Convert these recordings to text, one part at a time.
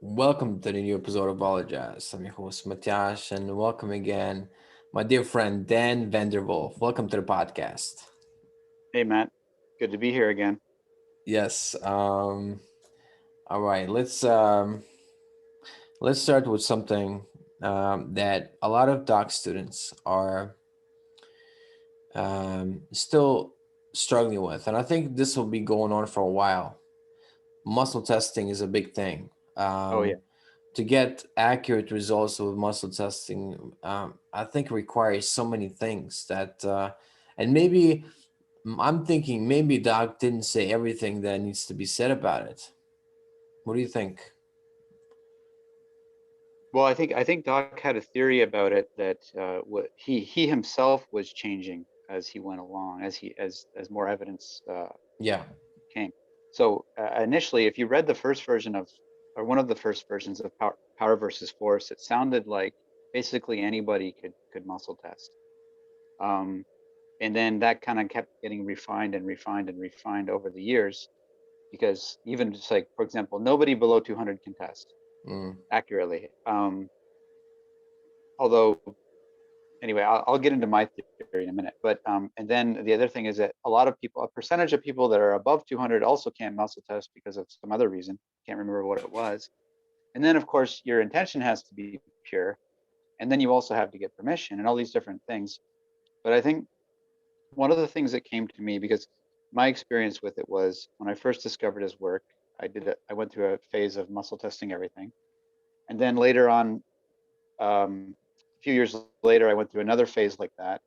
Welcome to the new episode of Apologize. I'm your host, Matyash, and welcome again, my dear friend, Dan Vanderwolf. Welcome to the podcast. Hey Matt, good to be here again. Yes. All right. Let's start with something that a lot of doc students are still struggling with, and I think this will be going on for a while. Muscle testing is a big thing. Oh yeah. To get accurate results with muscle testing, I think requires so many things and maybe I'm thinking maybe Doc didn't say everything that needs to be said about it. What do you think? Well, I think Doc had a theory about it that what he himself was changing as he went along, as more evidence Yeah. came. So initially, if you read the first version of, or one of the first versions of Power versus Force, it sounded like basically anybody could muscle test. Um, and then that kind of kept getting refined and refined and refined over the years, because even just like, for example, nobody below 200 can test Mm, accurately. Although anyway, I'll get into my theory in a minute. But and then the other thing is that a lot of people, a percentage of people that are above 200 also can't muscle test because of some other reason. Can't remember what it was. And then of course your intention has to be pure, and then you also have to get permission and all these different things. But I think one of the things that came to me, because my experience with it was when I first discovered his work, I went through a phase of muscle testing everything, and then later on, a few years later, I went through another phase like that.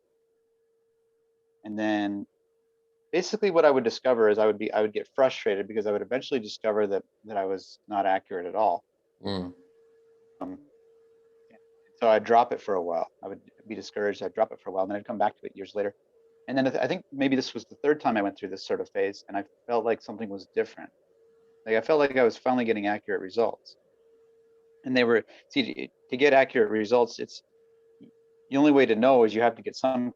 And then basically what I would discover is I would get frustrated because I would eventually discover that I was not accurate at all. mm, Um, so I'd drop it for a while. I would be discouraged. I'd drop it for a while, and then I'd come back to it years later. And then I think maybe this was the third time I went through this sort of phase, and I felt like something was different. Like I felt like I was finally getting accurate results, and they were, see, to get accurate results, it's the only way to know is you have to get some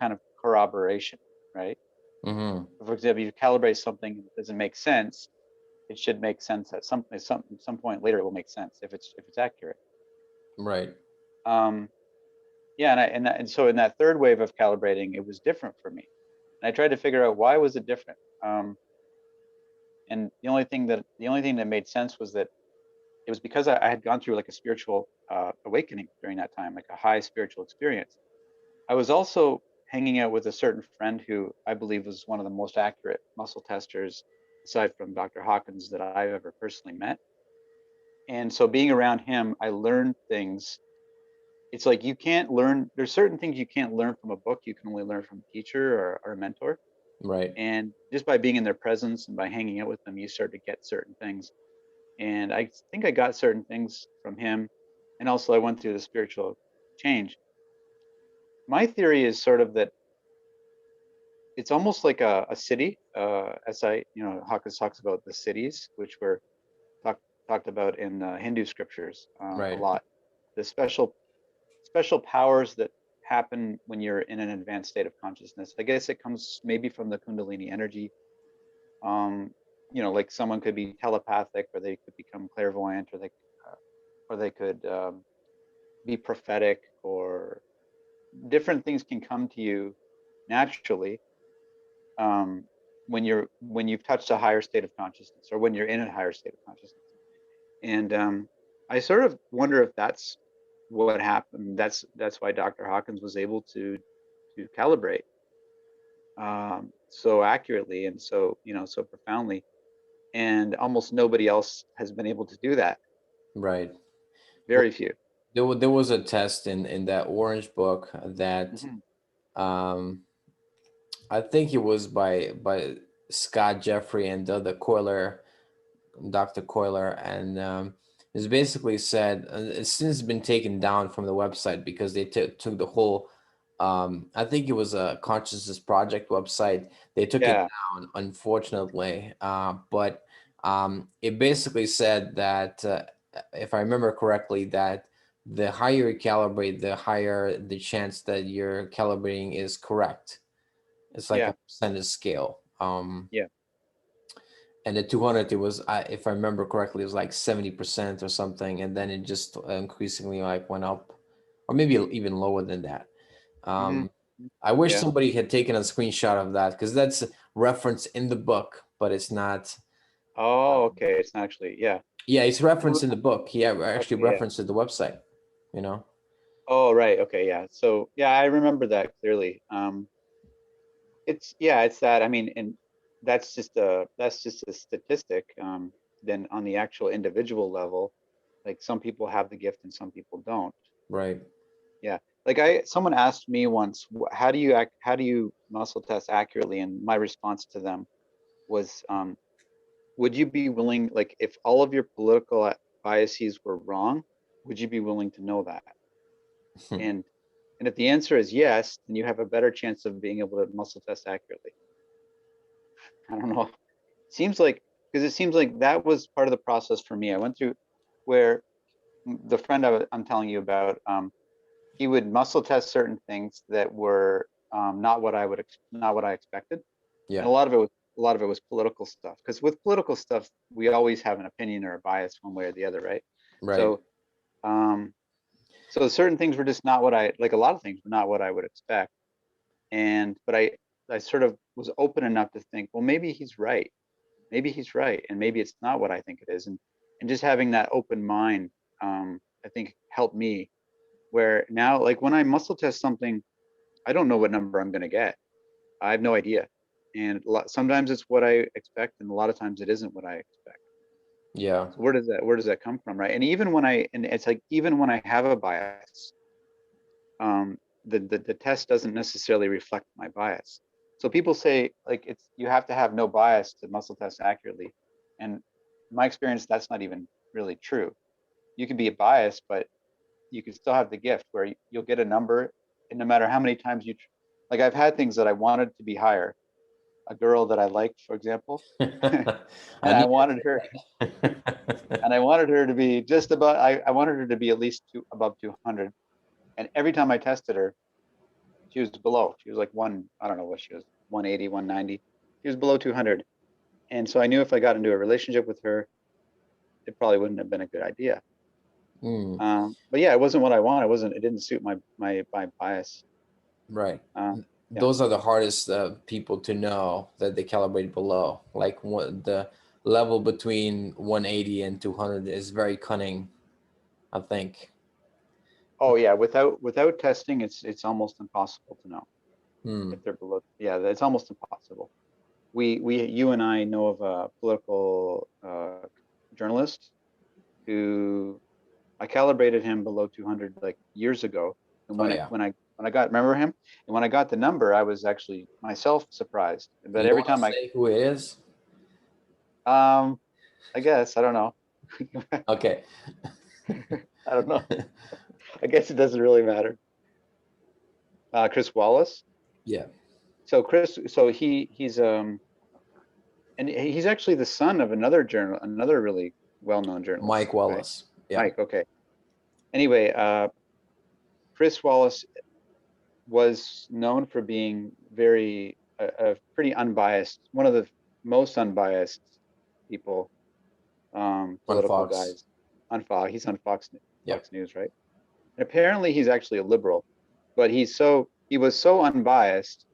kind of corroboration, right? mm-hmm. For example, you calibrate something that doesn't make sense, it should make sense at some point later. It will make sense if it's accurate. Right. Um, yeah, and so in that third wave of calibrating, it was different for me, and I tried to figure out why was it different. And the only thing that made sense was that it was because I had gone through like a spiritual awakening during that time, like a high spiritual experience. I was also hanging out with a certain friend who I believe was one of the most accurate muscle testers, aside from Dr. Hawkins, that I've ever personally met. And so being around him, I learned things. It's like you can't learn, there's certain things you can't learn from a book, you can only learn from a teacher or a mentor. Right. And just by being in their presence and by hanging out with them, you start to get certain things. And I think I got certain things from him. And also, I went through the spiritual change. My theory is sort of that it's almost like a city, as Hawkins talks about the cities, which were talk, talked about in Hindu scriptures a Right. lot. The special powers that happen when you're in an advanced state of consciousness. I guess it comes maybe from the Kundalini energy. Um, like someone could be telepathic, or they could become clairvoyant, or they could be prophetic, or different things can come to you naturally um, when you've touched a higher state of consciousness, or when you're in a higher state of consciousness. And I sort of wonder if that's what happened. That's why Dr. Hawkins was able to calibrate so accurately and so profoundly, and almost nobody else has been able to do that. Right. Well, Very few. there was a test in that orange book that Hmm. um, I think it was by Scott Jeffrey and the other Coiler, Dr. Coiler, and it's basically said it's since been taken down from the website because they took the whole. I think it was a Consciousness Project website. They took it Yeah, down, unfortunately. But it basically said that, if I remember correctly, that the higher you calibrate, the higher the chance that your calibrating is correct. It's like yeah, a percentage scale. yeah. And the 200, it was, if I remember correctly, it was like 70% or something, and then it just increasingly like went up, or maybe even lower than that. Hmm. Um, I wish Yeah. somebody had taken a screenshot of that, because that's referenced in the book, but it's not. Oh, okay. It's not actually, yeah. Yeah, it's referenced Well, in the book. He actually okay, yeah. referenced at the website. You know. Oh, right. Okay, yeah. So yeah, I remember that clearly. It's yeah, it's that. I mean, and that's just a statistic. Then on the actual individual level, like some people have the gift and some people don't. Right. Yeah. Like someone asked me once, how do you muscle test accurately? And my response to them was, would you be willing, like, if all of your political biases were wrong, would you be willing to know that? And and if the answer is yes, then you have a better chance of being able to muscle test accurately. I don't know. Seems like because it seems like that was part of the process for me. I went through where the friend I'm telling you about, he would muscle test certain things that were not what I expected, and Yeah. a lot of it was political stuff. Because with political stuff, we always have an opinion or a bias one way or the other, right? Right. So um, so certain things were just not what I like. A lot of things were not what I would expect, and but I sort of was open enough to think, well, maybe he's right, and maybe it's not what I think it is, and just having that open mind, I think helped me. Where now, like when I muscle test something, I don't know what number I'm going to get. I have no idea, and sometimes it's what I expect, and a lot of times it isn't what I expect. Yeah. So where does that come from, right? And and it's like even when I have a bias, the test doesn't necessarily reflect my bias. So people say like it's you have to have no bias to muscle test accurately, and in my experience, that's not even really true. You can be biased, but you can still have the gift where you'll get a number, and no matter how many times like I've had things that I wanted to be higher. A girl that I liked, for example, and I knew I wanted her to be just about. I wanted her to be at least above 200, and every time I tested her, she was below. She was like I don't know what she was, 180, 190. She was below 200. And so I knew if I got into a relationship with her, it probably wouldn't have been a good idea. Mm, But yeah, it wasn't what I wanted. It didn't suit my bias. right. Yeah. Those are the hardest people to know that they calibrate below. Like the level between 180 and 200 is very cunning, I think. Oh yeah. Without testing, it's almost impossible to know Hmm. if they're below. Yeah, it's almost impossible. You and I know of a political journalist who I calibrated him below 200 like years ago, and Oh yeah. when I got remember him, and when I got the number, I was actually myself surprised. But You every want to time say who it is? um, I guess I don't know. Okay. I don't know. I guess it doesn't really matter. Chris Wallace. Yeah. So and he's actually the son of another really well-known journalist, Mike right? Wallace. Yeah. Mike. Okay. Anyway, Chris Wallace was known for being a pretty unbiased, one of the most unbiased people, On political Fox. guys on Fox. He's on Yeah. Fox News, right? And apparently he's actually a liberal, but he was so unbiased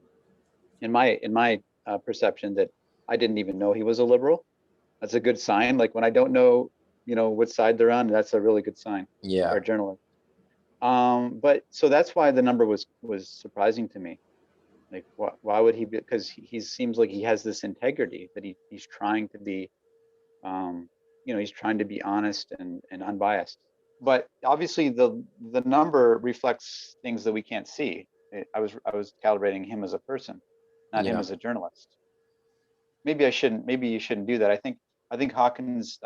in my perception that I didn't even know he was a liberal. That's a good sign. Like when I don't know, what side they're on, that's a really good sign for Yeah. a journalist. But so that's why the number was surprising to me. Like, why would he be? Because he seems like he has this integrity that he's trying to be, he's trying to be honest and unbiased. But obviously, the number reflects things that we can't see. I was calibrating him as a person, not him Yeah. as a journalist. Maybe I shouldn't. Maybe you shouldn't do that. I think Hawkins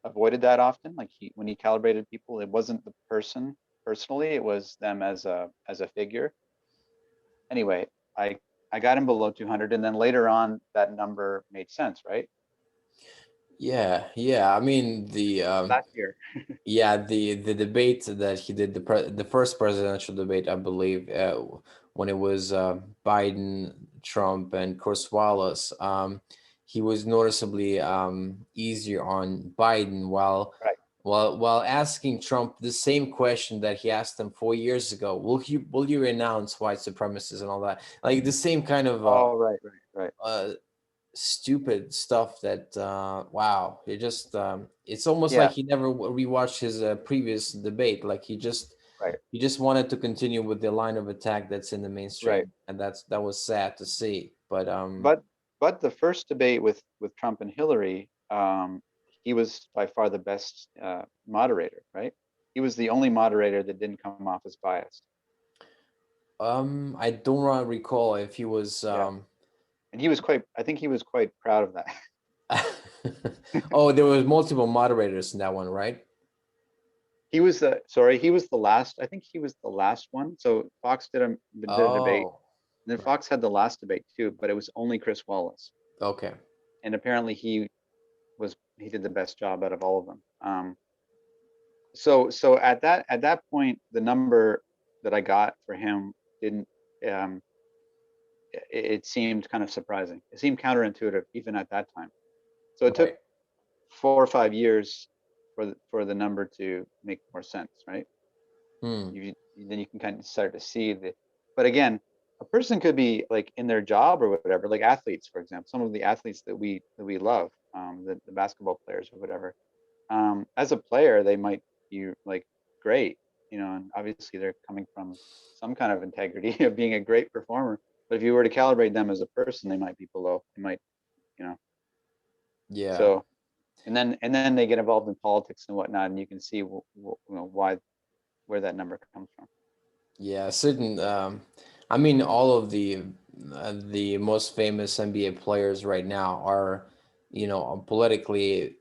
avoided that often. Like when he calibrated people, it wasn't the person personally; it was them as a figure. Anyway, I got him below 200, and then later on that number made sense, right? Yeah. Yeah. I mean Last year. yeah, the debate that he did, the first presidential debate, I believe, when it was Biden, Trump, and Chris Wallace, he was noticeably easier on Biden, Right. while asking Trump the same question that he asked him 4 years ago. Will you renounce white supremacists and all that? Like the same kind of Oh, right, right, right. uh, stupid stuff that wow, it's almost like Yeah, he never rewatched his previous debate. Like right, he just wanted to continue with the line of attack that's in the right. mainstream, and that was sad to see. But But the first debate with Trump and Hillary, he was by far the best moderator, right? He was the only moderator that didn't come off as biased. I don't recall if he was Yeah, and he was quite. I think he was quite proud of that. oh, there was multiple moderators in that one, right? He was the sorry. He was the last. I think he was the last one. So Fox did a debate, Oh, and then right. Fox had the last debate too, but it was only Chris Wallace, Okay. and apparently he did the best job out of all of them. So at that point, the number that I got for him didn't. Um, it seemed kind of surprising. It seemed counterintuitive even at that time. So it took Right. 4 or 5 years for the number to make more sense, right? Hmm. Then you can kind of start to see the. But again, a person could be like in their job or whatever, like athletes, for example. Some of the athletes that we love, the basketball players or whatever. As a player, they might be like great, and obviously they're coming from some kind of integrity of being a great performer. But if you were to calibrate them as a person, they might be below. They might, you know. Yeah. So and then they get involved in politics and whatnot, and you can see why where that number comes from. Yeah, certain. I mean, all of the most famous NBA players right now are, politically,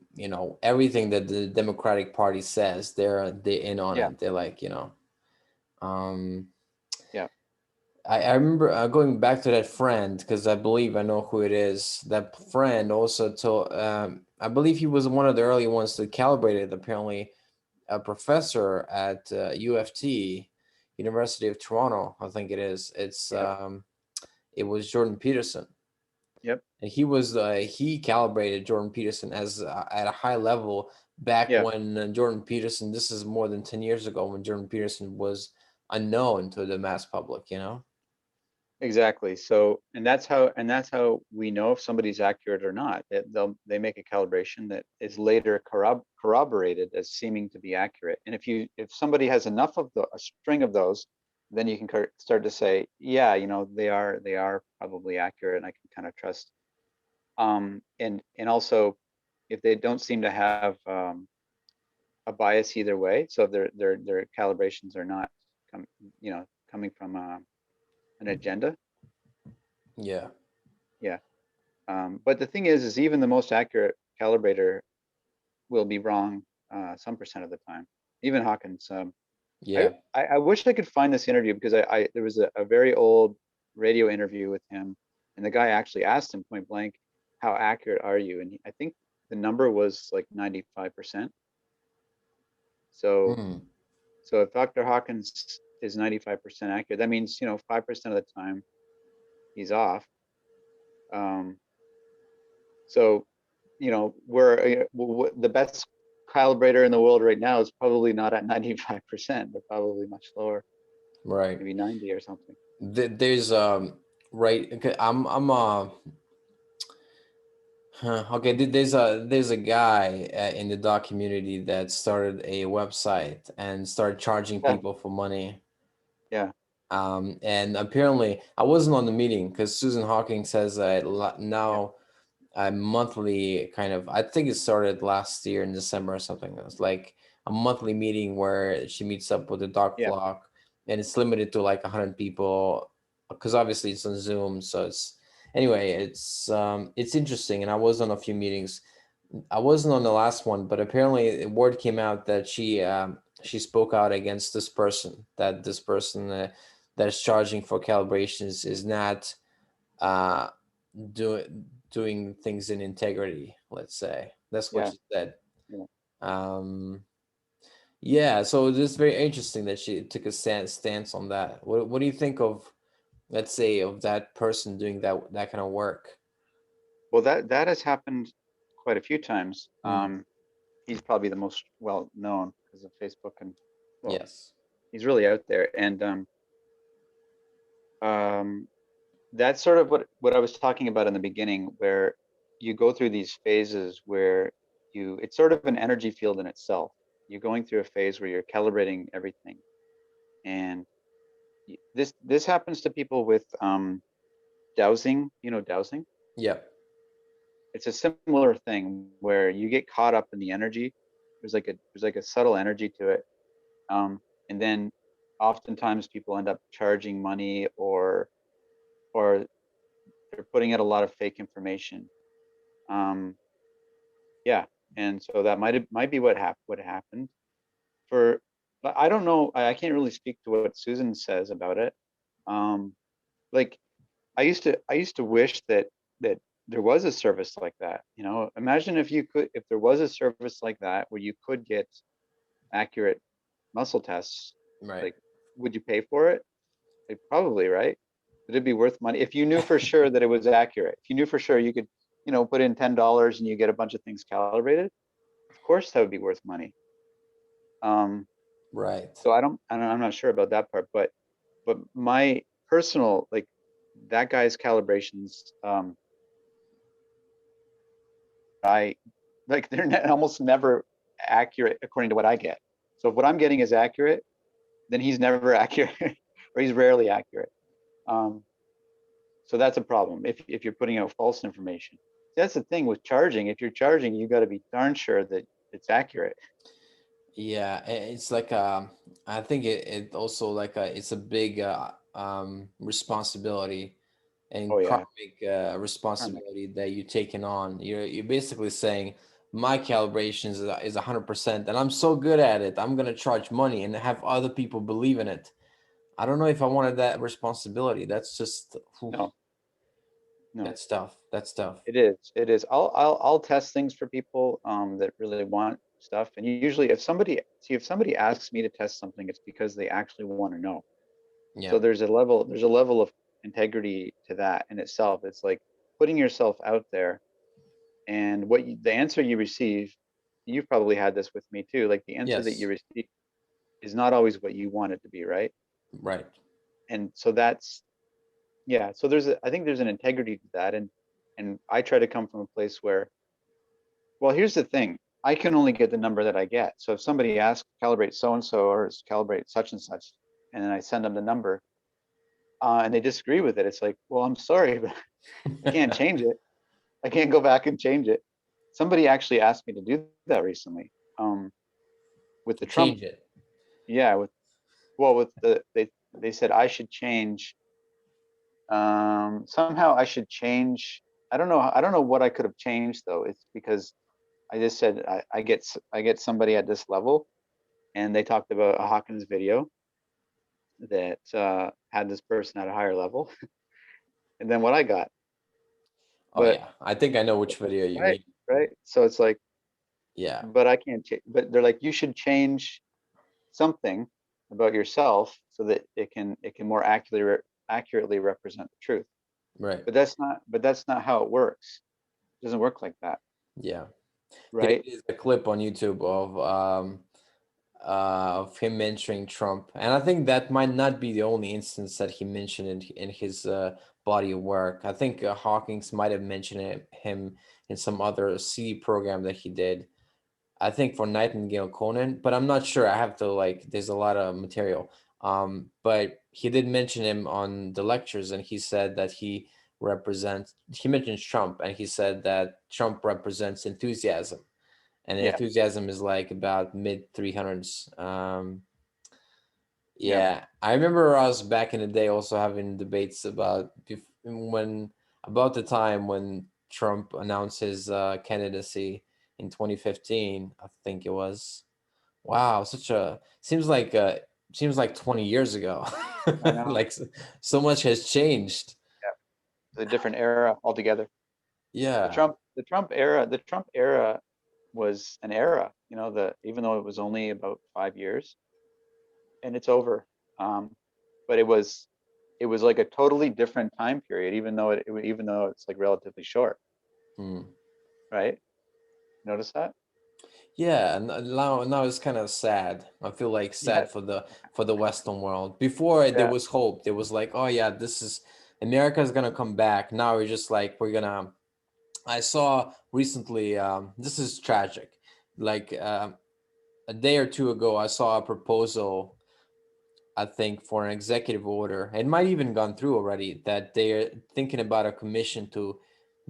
everything that the Democratic Party says, they in on Yeah, it. They're like, um, yeah, I remember going back to that friend because I believe I know who it is. That friend also told. I believe he was one of the early ones to calibrate it. Apparently, a professor at UFT, University of Toronto, I think it is. yeah, It was Jordan Peterson, yep, and he calibrated Jordan Peterson as at a high level back yeah. when Jordan Peterson. This is more than 10 years ago when Jordan Peterson was unknown to the mass public. Exactly. So, and that's how we know if somebody's accurate or not. They make a calibration that is later corroborated as seeming to be accurate. And if somebody has enough of a string of those, then you can start to say, yeah, they are probably accurate, and I can kind of trust. And also, if they don't seem to have a bias either way, so if their calibrations are not com, coming from an agenda, Yeah. yeah. But the thing is even the most accurate calibrator will be wrong some percent of the time. Even Hawkins. I, Yeah. I wish I could find this interview because there was a very old radio interview with him, and the guy actually asked him point blank, "How accurate are you?" And I think the number was like 95%. So Hmm. so if Dr. Hawkins is 95% accurate, that means 5% of the time he's off. Um, so we're the best calibrator in the world right now is probably not at 95%. They're probably much lower, Right. maybe 90 or something. There's right. Okay, I'm okay. There's a guy in the dog community that started a website and started charging Yeah, people for money. yeah, And apparently I wasn't on the meeting because Susan Hawking says that yeah, now a monthly kind of, I think it started last year in December or something. It was like a monthly meeting where she meets up with the dog yeah, flock, and it's limited to like 100 people because obviously it's on Zoom. So it's interesting. And I was on a few meetings. I wasn't on the last one, but apparently word came out that she spoke out against this person, that this person that is charging for calibrations is not uh, doing things in integrity. Let's say that's what yeah, she said. yeah. Um, yeah, so it's very interesting that she took a stance on that. What do you think of, let's say, of that person doing that kind of work? Well, that has happened quite a few times. Mm, He's probably the most well known because of Facebook, and well, yes. he's really out there. And um, that's sort of what I was talking about in the beginning, where you go through these phases where it's sort of an energy field in itself. You're going through a phase where you're calibrating everything, and this happens to people with dowsing. You know, dowsing. Yep. It's a similar thing where you get caught up in the energy. There's like a subtle energy to it, and then oftentimes people end up charging money, or they're putting out a lot of fake information. Um, yeah, and so that might be what happened for. But I don't know. I can't really speak to what Susan says about it. Um, like I used to wish that there was a service like that. You know, imagine if there was a service like that where you could get accurate muscle tests. Right. Like, would you pay for it? Like, probably, right? Would it be worth money if you knew for sure that it was accurate? If you knew for sure you could, put in $10 and you get a bunch of things calibrated, of course that would be worth money. Um, Right. so I'm not sure about that part, but my personal, like, that guy's calibrations, I like they're almost never accurate according to what I get. So if what I'm getting is accurate, then he's never accurate, or he's rarely accurate. Um, so that's a problem if you're putting out false information. That's the thing with charging. If you're charging, you got to be darn sure that it's accurate. Yeah, it's like I think it also like it's a big responsibility Oh and yeah, karmic karmic. responsibility that you're taking on. You're basically saying my calibrations is 100%, and I'm so good at it. I'm gonna charge money and have other people believe in it. I don't know if I wanted that responsibility. That's just oof, No, no, that's tough. That's tough. it is. It is. I'll test things for people that really want stuff. And usually, if somebody asks me to test something, it's because they actually want to know. Yeah. So there's a level of integrity to that in itself. It's like putting yourself out there, and the answer you receive, you've probably had this with me too. Like, the answer that you Yes. receive is not always what you want it to be, right? Right. And so yeah. So I think there's an integrity to that, and I try to come from a place where, well, here's the thing. I can only get the number that I get. So if somebody asks calibrate so and so, or calibrate such and such, and then I send them the number, and they disagree with it, it's like, well, I'm sorry, but I can't change it. I can't go back and change it. Somebody actually asked me to do that recently, with the Trump. Change it. Yeah, they said I should change. Somehow I should change. I don't know what I could have changed though. It's because I just said I get somebody at this level, and they talked about a Hawkins video that had this person at a higher level, and then what I got. Oh But yeah, I think I know which video you right, mean. right. So it's like, Yeah. but I can't change. But they're like, you should change something about yourself so that it can more accurately represent the truth. Right. But that's not how it works. It doesn't work like that, Yeah. There right? is a clip on YouTube of him mentioning Trump, and I think that might not be the only instance that he mentioned in his body of work. I think Hawkins might have mentioned him in some other CD program that he did. I think for Nightingale Conan, but I'm not sure. I have to like. There's a lot of material. But he did mention him on the lectures, and he said that he represents. He mentions Trump, and he said that Trump represents enthusiasm, and Yeah, enthusiasm is like about mid 300s. yeah, Yeah, I remember us back in the day also having debates about when about the time when Trump announced his candidacy in 2015. I think it was. Wow, such a seems like 20 years ago. I know. Like so much has changed. Yeah, it's a different era altogether. The Yeah, Trump, the Trump era, the Trump era was an era. Even though it was only about 5 years, and it's over. But it was like a totally different time period, even though it's like relatively short. Hmm. right? Notice that? Yeah, and now it's kind of sad. I feel like Yeah, sad for the Western world. Before there yeah, was hope. There was like, oh yeah, this is America's gonna come back. Now we're just like we're gonna. I saw recently. This is tragic. Like a day or two ago, I saw a proposal, I think, for an executive order. It might even gone through already, that they're thinking about a commission to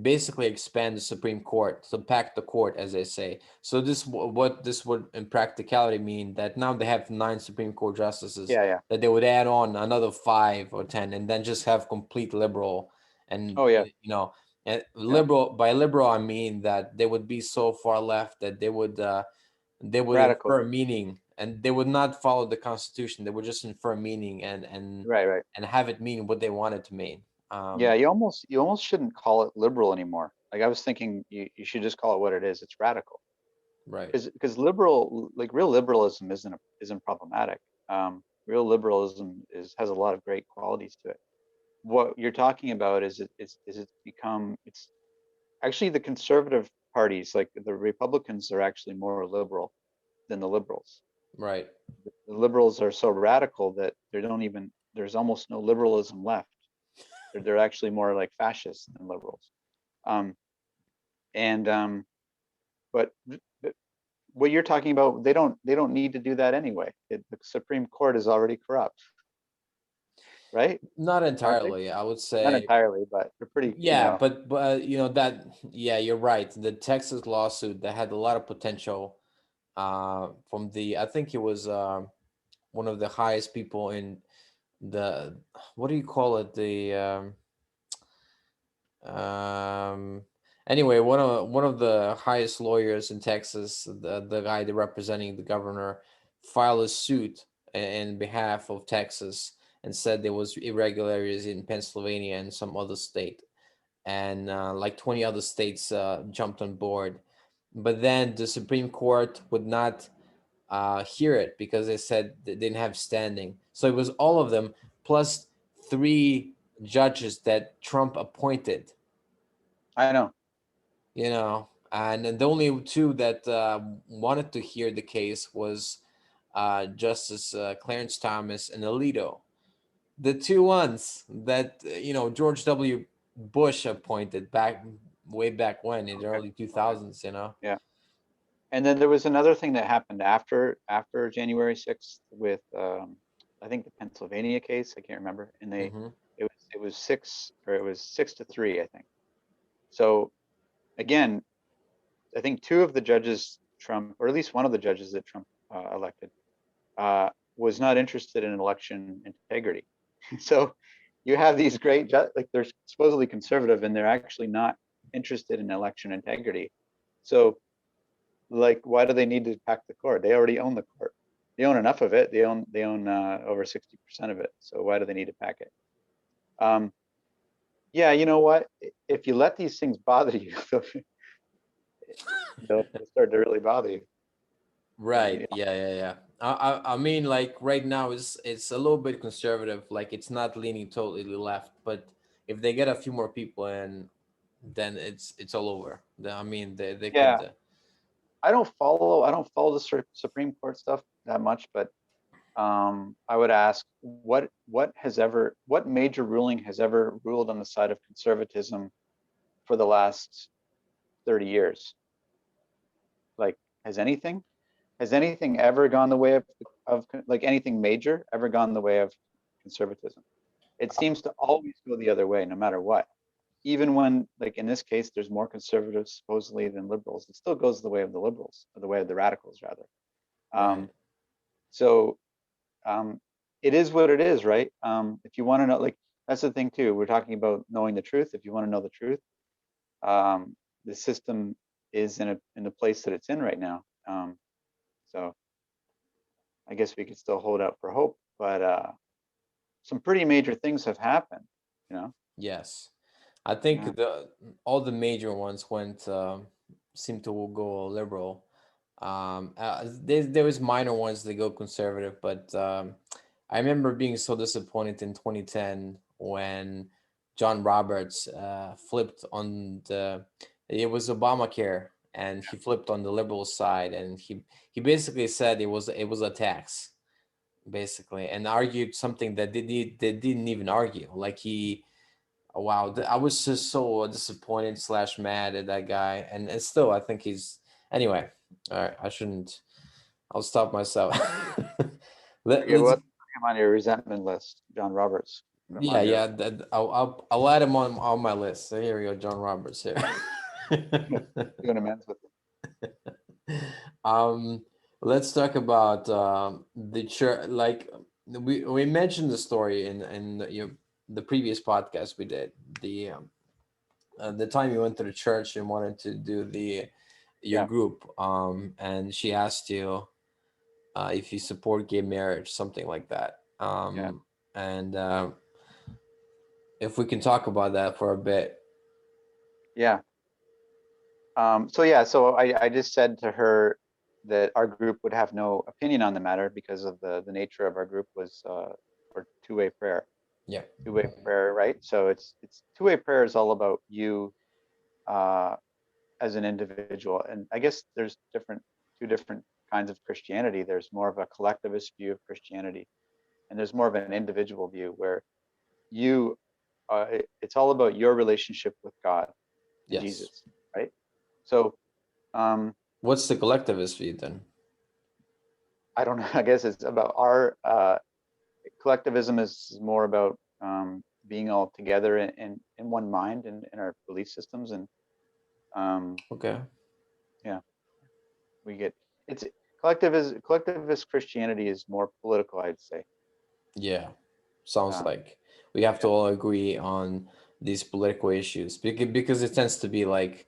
basically expand the Supreme Court, to pack the court, as they say. So what this would in practicality mean, that now they have 9 Supreme Court justices, yeah, yeah. that they would add on another 5 or 10, and then just have complete liberal, and Oh yeah, and yeah. liberal, by liberal I mean that they would be so far left that they would Radical. infer meaning, and they would not follow the constitution. They would just infer meaning, Right, right. and have it mean what they want it to mean. Yeah, you almost shouldn't call it liberal anymore. Like I was thinking you should just call it what it is. It's radical. Right. Because liberal, like real liberalism isn't problematic. Real liberalism has a lot of great qualities to it. What you're talking about is it's become it's actually the conservative parties, like the Republicans, are actually more liberal than the liberals. Right. The liberals are so radical that there's almost no liberalism left. They're actually more like fascists than liberals. Um, and but what you're talking about, they don't need to do that anyway. The Supreme Court is already corrupt, right? Not Aren't they? entirely, I would Not say. entirely, but they're pretty. Yeah, but that, yeah, you're right. The Texas lawsuit that had a lot of potential, from the, I think it was one of the highest people in the, what do you call it, the Um, anyway, one of the highest lawyers in Texas, the guy that representing the governor, filed a suit in behalf of Texas and said there was irregularities in Pennsylvania and some other state, and like 20 other states jumped on board, but then the Supreme Court would not hear it because they said they didn't have standing. So it was all of them plus 3 judges that Trump appointed, I know. and then the only 2 that wanted to hear the case was Justice Clarence Thomas and Alito. The 2 ones that George W. Bush appointed back way back when in the Okay. early Okay. 2000s. Yeah. And then there was another thing that happened after January 6th with I think the Pennsylvania case. I can't remember. And Hmm. it was 6-3, I think. So again, I think 2 of the judges Trump, or at least one of the judges that Trump elected, was not interested in election integrity. So you have these like they're supposedly conservative and they're actually not interested in election integrity. So like, why do they need to pack the court? They already own the court. They own enough of it. They own over 60% of it. So why do they need to pack it? Um, yeah, you know what? If you let these things bother you, they'll start to really bother you. Right. Yeah, Yeah. Yeah. Yeah. I mean, like right now, it's a little bit conservative. Like it's not leaning totally left, but if they get a few more people in, then it's all over. I mean, they yeah. could. I don't follow the Supreme Court stuff that much, but I would ask what major ruling has ever ruled on the side of conservatism for the last 30 years? Like, has anything? Has anything ever gone the way of like anything major ever gone the way of conservatism? It seems to always go the other way, no matter what. Even when, like in this case, there's more conservatives supposedly than liberals, it still goes the way of the liberals, or the way of the radicals, rather. Right. Um, so um, it is what it is, right? If you want to know, like that's the thing too. We're talking about knowing the truth. If you want to know the truth, the system is in the place that it's in right now. So I guess we could still hold out for hope, but some pretty major things have happened, you know? Yes. I think Yeah. the all the major ones went seem to go liberal. There was minor ones that go conservative, but I remember being so disappointed in 2010 when John Roberts flipped on It was Obamacare, and he flipped on the liberal side, and he basically said it was a tax, basically, and argued something that they didn't even argue. Like he, wow, I was just so disappointed slash mad at that guy, and still I think he's anyway. All right, I shouldn't. I'll stop myself. Okay, Let's what him on your resentment list, John Roberts? Put him yeah, on your yeah. I'll add him on my list. So here we go, John Roberts here. doing amends with him. um, let's talk about the church. Like we mentioned the story in the previous podcast we did. The time you went to the church and wanted to do your Yeah, group, and she asked you if you support gay marriage, something like that. yeah, And if we can talk about that for a bit. yeah. So yeah, so I just said to her that our group would have no opinion on the matter because of the nature of our group was for two-way prayer. Yeah. Two-way prayer, right? So it's two-way prayer is all about you uh, as an individual, and I guess there's two different kinds of Christianity. There's more of a collectivist view of Christianity, and there's more of an individual view where you it's all about your relationship with God and Yes. Jesus, right? So um, What's the collectivist view then? I don't know. I guess it's about our collectivism is more about being all together in one mind and in our belief systems, and um, Okay. yeah, we get it's collectivist Christianity is more political, I'd say. Yeah. Sounds Um, like we have to yeah, all agree on these political issues because it tends to be like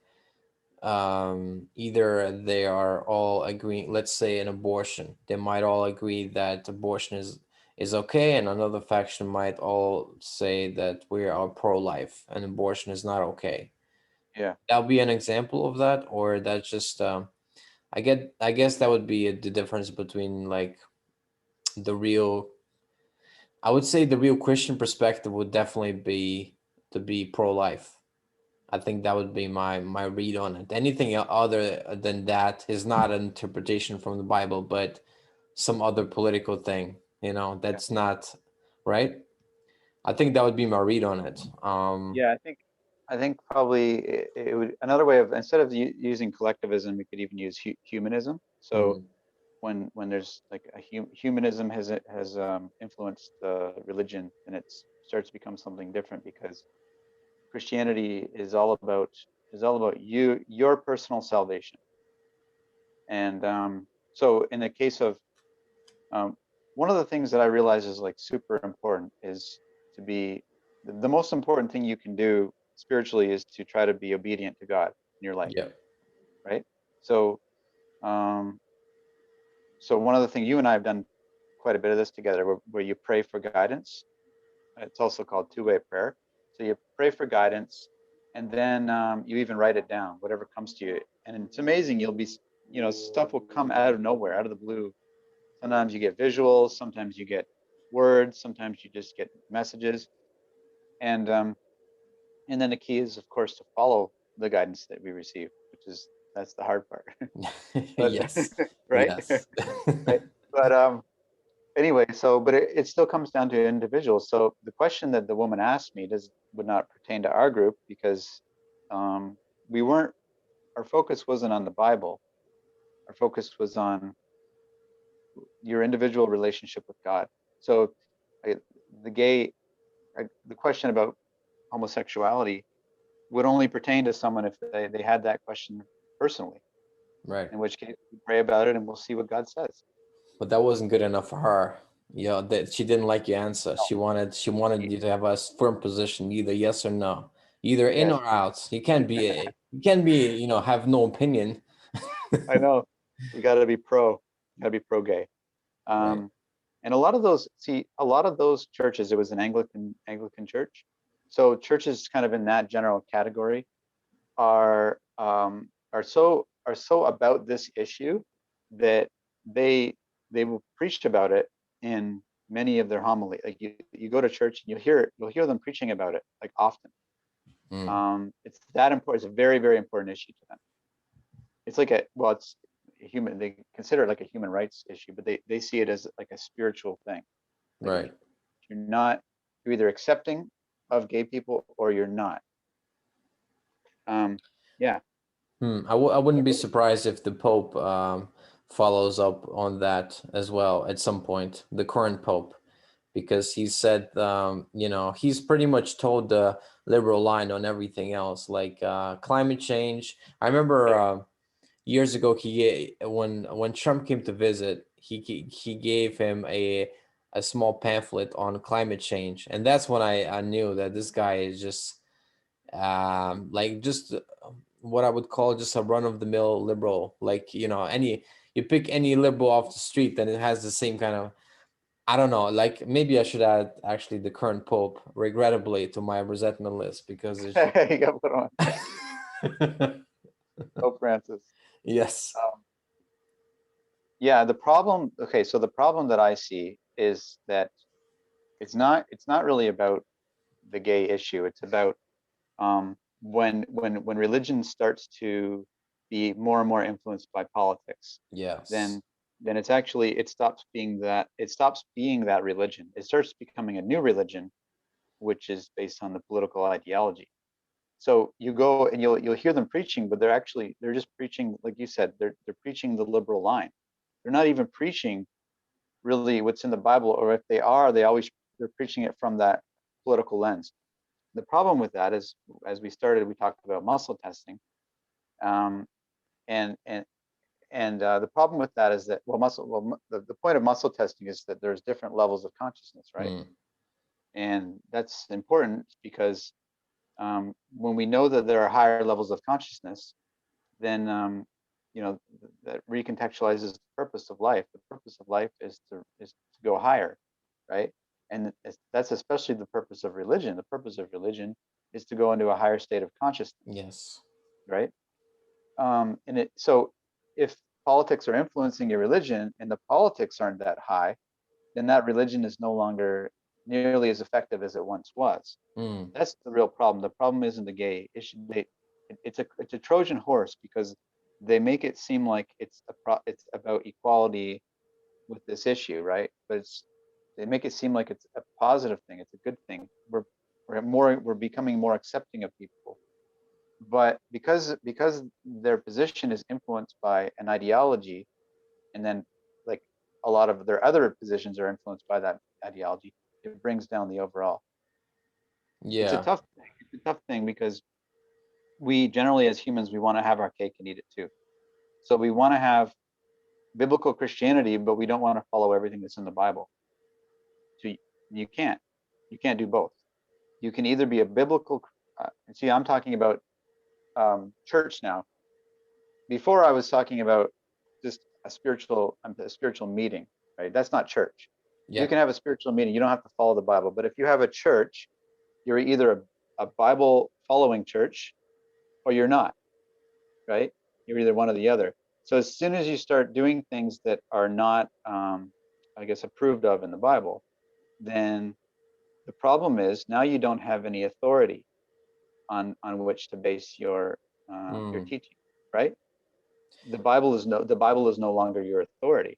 either they are all agreeing, let's say an abortion, they might all agree that abortion is okay, and another faction might all say that we are pro-life and abortion is not okay. yeah, That'll be an example of that, or that's just I guess that would be the difference between like the real, I would say the real Christian perspective would definitely be to be pro-life. I think that would be my read on it. Anything other than that is not an interpretation from the Bible, but some other political thing. yeah, That's not right. I think that would be my read on it. yeah. I think probably it would another way of instead of using collectivism, we could even use humanism. So Mm, when there's like humanism has influenced religion, and it starts to become something different because Christianity is all about your personal salvation. And so in the case of um, one of the things that I realize is like super important is to be the most important thing you can do spiritually is to try to be obedient to God in your life, yeah. right? So um, so one of the things you and I have done quite a bit of this together where you pray for guidance. It's also called two-way prayer. So you pray for guidance, and then you even write it down, whatever comes to you. And it's amazing. You'll be, stuff will come out of nowhere, out of the blue. Sometimes you get visuals, sometimes you get words, sometimes you just get messages. And then the key is, of course, to follow the guidance that we receive, that's the hard part. But Yes. right, Yes. right. But anyway, but it still comes down to individuals. So the question that the woman asked me would not pertain to our group because um, we weren't our focus wasn't on the Bible. Our focus was on your individual relationship with God. So I, the gay the question about homosexuality would only pertain to someone if they had that question personally, Right. in which case we pray about it and we'll see what God says. But that wasn't good enough for her. That she didn't like your answer. No. She wanted you to have a firm position, either yes or no, either in Yes, or out. You can't be have no opinion. I know. You got to be pro. You got to be pro gay. Right. Um, and a lot of those churches, it was an Anglican church. So churches kind of in that general category are so about this issue that they they will preach about it in many of their homily. Like you go to church and you'll hear them preaching about it like often. It's that important. It's a very, very important issue to them. It's like it's a human, they consider it like a human rights issue, but they see it as like a spiritual thing. Like Right. if you're not, you're either accepting of gay people or you're not. Yeah. I wouldn't be surprised if the Pope follows up on that as well at some point, the current Pope, because he said, he's pretty much told the liberal line on everything else, like climate change. I remember years ago, when Trump came to visit, he gave him a small pamphlet on climate change, and that's when I knew that this guy is just like just what I would call just a run of the mill liberal. Like, you pick any liberal off the street, and it has the same kind of, I don't know, like maybe I should add actually the current Pope, regrettably, to my resentment list, because it's just You got put on. Pope Francis. yes. Yeah, the problem. Okay, so the problem that I see is that it's not really about the gay issue. It's about when religion starts to be more and more influenced by politics, Yes. then it stops being that religion. It starts becoming a new religion, which is based on the political ideology. So you go and you'll hear them preaching, but they're just preaching, like you said, they're preaching the liberal line. They're not even preaching really what's in the Bible, or if they are, they're preaching it from that political lens. The problem with that is, as we talked about muscle testing, um, and and the problem with that is that the point of muscle testing is that there's different levels of consciousness, right? Mm. And that's important because when we know that there are higher levels of consciousness, then that recontextualizes the purpose of life. The purpose of life is to go higher, right? And that's especially the purpose of religion. The purpose of religion is to go into a higher state of consciousness, Yes. right? So if politics are influencing your religion and the politics aren't that high, then that religion is no longer nearly as effective as it once was. Mm. That's the real problem. The problem isn't the gay issue. It's a Trojan horse because they make it seem like it's about equality with this issue, right? But they make it seem like it's a positive thing. It's a good thing. We're becoming more accepting of people, but because their position is influenced by an ideology, and then like a lot of their other positions are influenced by that ideology, it brings down the overall. It's a Yeah. tough thing. It's a tough thing because we generally, as humans, we want to have our cake and eat it too. So we want to have biblical Christianity, but we don't want to follow everything that's in the Bible. So you can't. You can't do both. You can either be a biblical. See, I'm talking about church now. Before I was talking about just a spiritual meeting, right? That's not church. You Yeah. can have a spiritual meeting. You don't have to follow the Bible. But if you have a church, you're either a Bible following church or you're not, right? You're either one or the other. So as soon as you start doing things that are not, I guess, approved of in the Bible, then the problem is now you don't have any authority on which to base your Mm. teaching, right? The Bible is no longer your authority.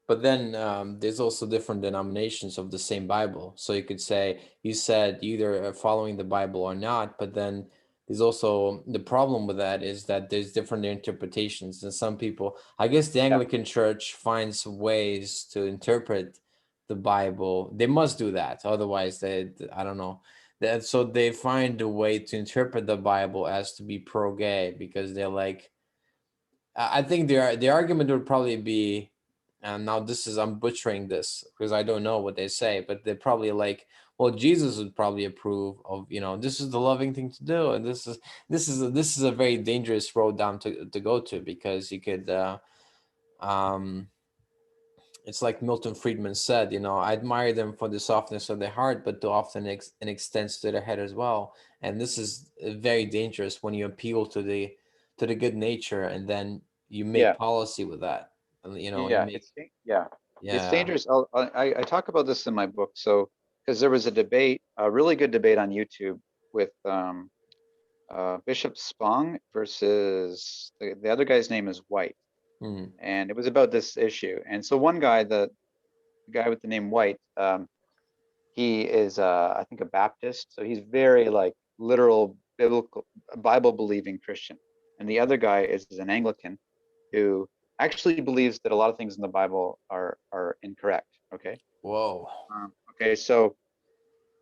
But then there's also different denominations of the same Bible. So you could say, you said either following the Bible or not, but then there's also the problem with that is that there's different interpretations. And some people, I guess the Yeah, Anglican Church finds ways to interpret the Bible. They must do that. Otherwise, I don't know. So they find a way to interpret the Bible as to be pro-gay because they're like, I think the argument would probably be, and now this is, I'm butchering this because I don't know what they say, but they're probably like, well, Jesus would probably approve of, this is the loving thing to do, and this is a very dangerous road down to go to, because you could um it's like Milton Friedman said, I admire them for the softness of their heart, but too often it extends to their head as well. And this is very dangerous when you appeal to the good nature, and then you make yeah, policy with that. And, you yeah. make, It's yeah, dangerous. I talk about this in my book. So because there was a really good debate on YouTube with Bishop Spong versus the other guy's name is White, Mm. and it was about this issue. And so one guy, the guy with the name White, he is I think a Baptist, so he's very like literal biblical Bible believing Christian, and the other guy is an Anglican who actually believes that a lot of things in the Bible are incorrect. Okay. Whoa. Okay, so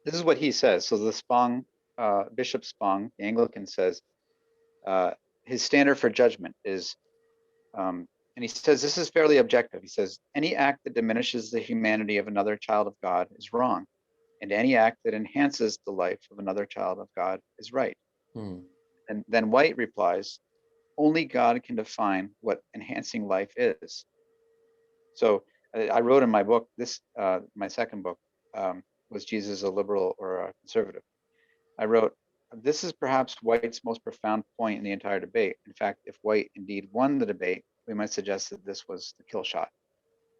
this is what he says. So the Spong, Bishop Spong, the Anglican, says uh, his standard for judgment is, and he says this is fairly objective. He says any act that diminishes the humanity of another child of God is wrong, and any act that enhances the life of another child of God is right. Mm. And then White replies, only God can define what enhancing life is. So I wrote in my book, this my second book, was Jesus a liberal or a conservative? I wrote, this is perhaps White's most profound point in the entire debate. In fact, if White indeed won the debate, we might suggest that this was the kill shot.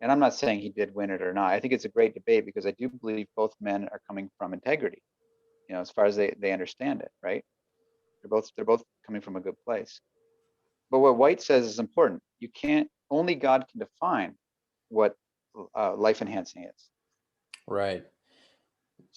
And I'm not saying he did win it or not. I think it's a great debate because I do believe both men are coming from integrity, as far as they understand it, right? They're both coming from a good place. But what White says is important. You can't, only God can define what life enhancing is. Right.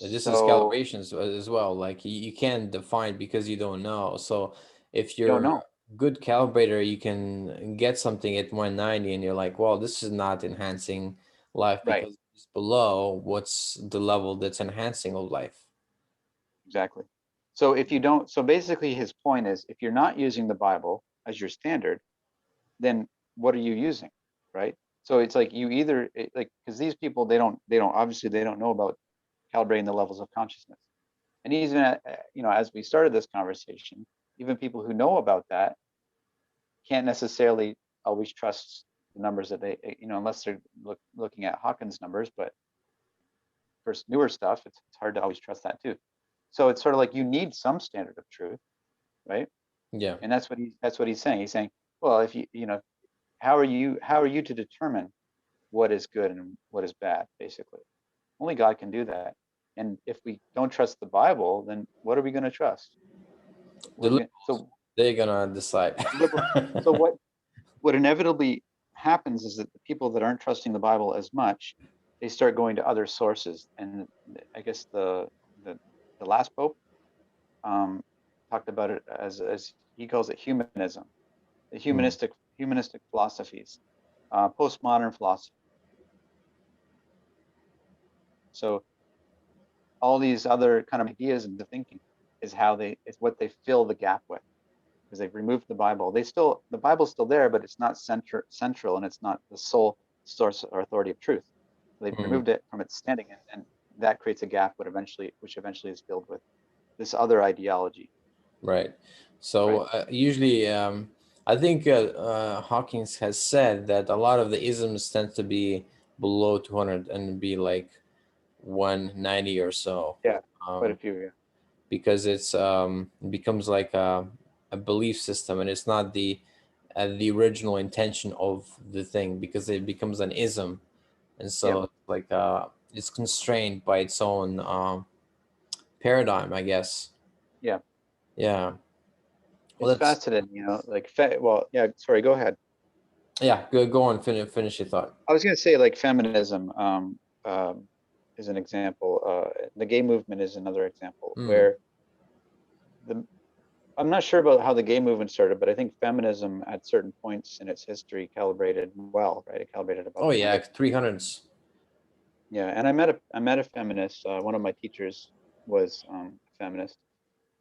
This is So calibrations as well. Like you can't define because you don't know. So if you don't you're know, a good calibrator, you can get something at 190 and you're like, well, this is not enhancing life right? because it's below what's the level that's enhancing of life. Exactly. So if you don't, so basically his point is if you're not using the Bible as your standard, then what are you using, right? So it's like you either like because these people they don't obviously they don't know about calibrating the levels of consciousness. And even as we started this conversation, even people who know about that can't necessarily always trust the numbers that they unless they're looking at Hawkins numbers, but for newer stuff, it's hard to always trust that too. So it's sort of like you need some standard of truth, right? Yeah. And that's what he's saying. He's saying, well, if how are you to determine what is good and what is bad? Basically, only God can do that. And if we don't trust the Bible, then what are we going to trust? What The are we going liberals, they're gonna decide. liberal? So what inevitably happens is that the people that aren't trusting the Bible as much, they start going to other sources. And I guess the, the last pope um, talked about it as he calls it humanism, the Hmm. humanistic philosophies, postmodern philosophy. So all these other kind of ideas and the thinking is what they fill the gap with because they've removed the Bible. The Bible's still there, but it's not central and it's not the sole source or authority of truth. They've Hmm. removed it from its standing, and that creates a gap, which eventually is filled with this other ideology, Right. So right? usually, I think Hawkins has said that a lot of the isms tend to be below 200 and be like 190 or so, Yeah, quite a um, few. Yeah, because it becomes like a belief system, and it's not the original intention of the thing because it becomes an ism, and yeah, so like it's constrained by its own paradigm, I guess. yeah. Yeah. Well, It's that's fascinating, well, yeah. Sorry, go ahead. yeah. Go on. Finish your thought. I was going to say like feminism is an example. The gay movement is another example Mm. where the I'm not sure about how the gay movement started, but I think feminism at certain points in its history calibrated well, right? It calibrated above Oh yeah, 200. 300s. Yeah, and I met a feminist. One of my teachers was a feminist.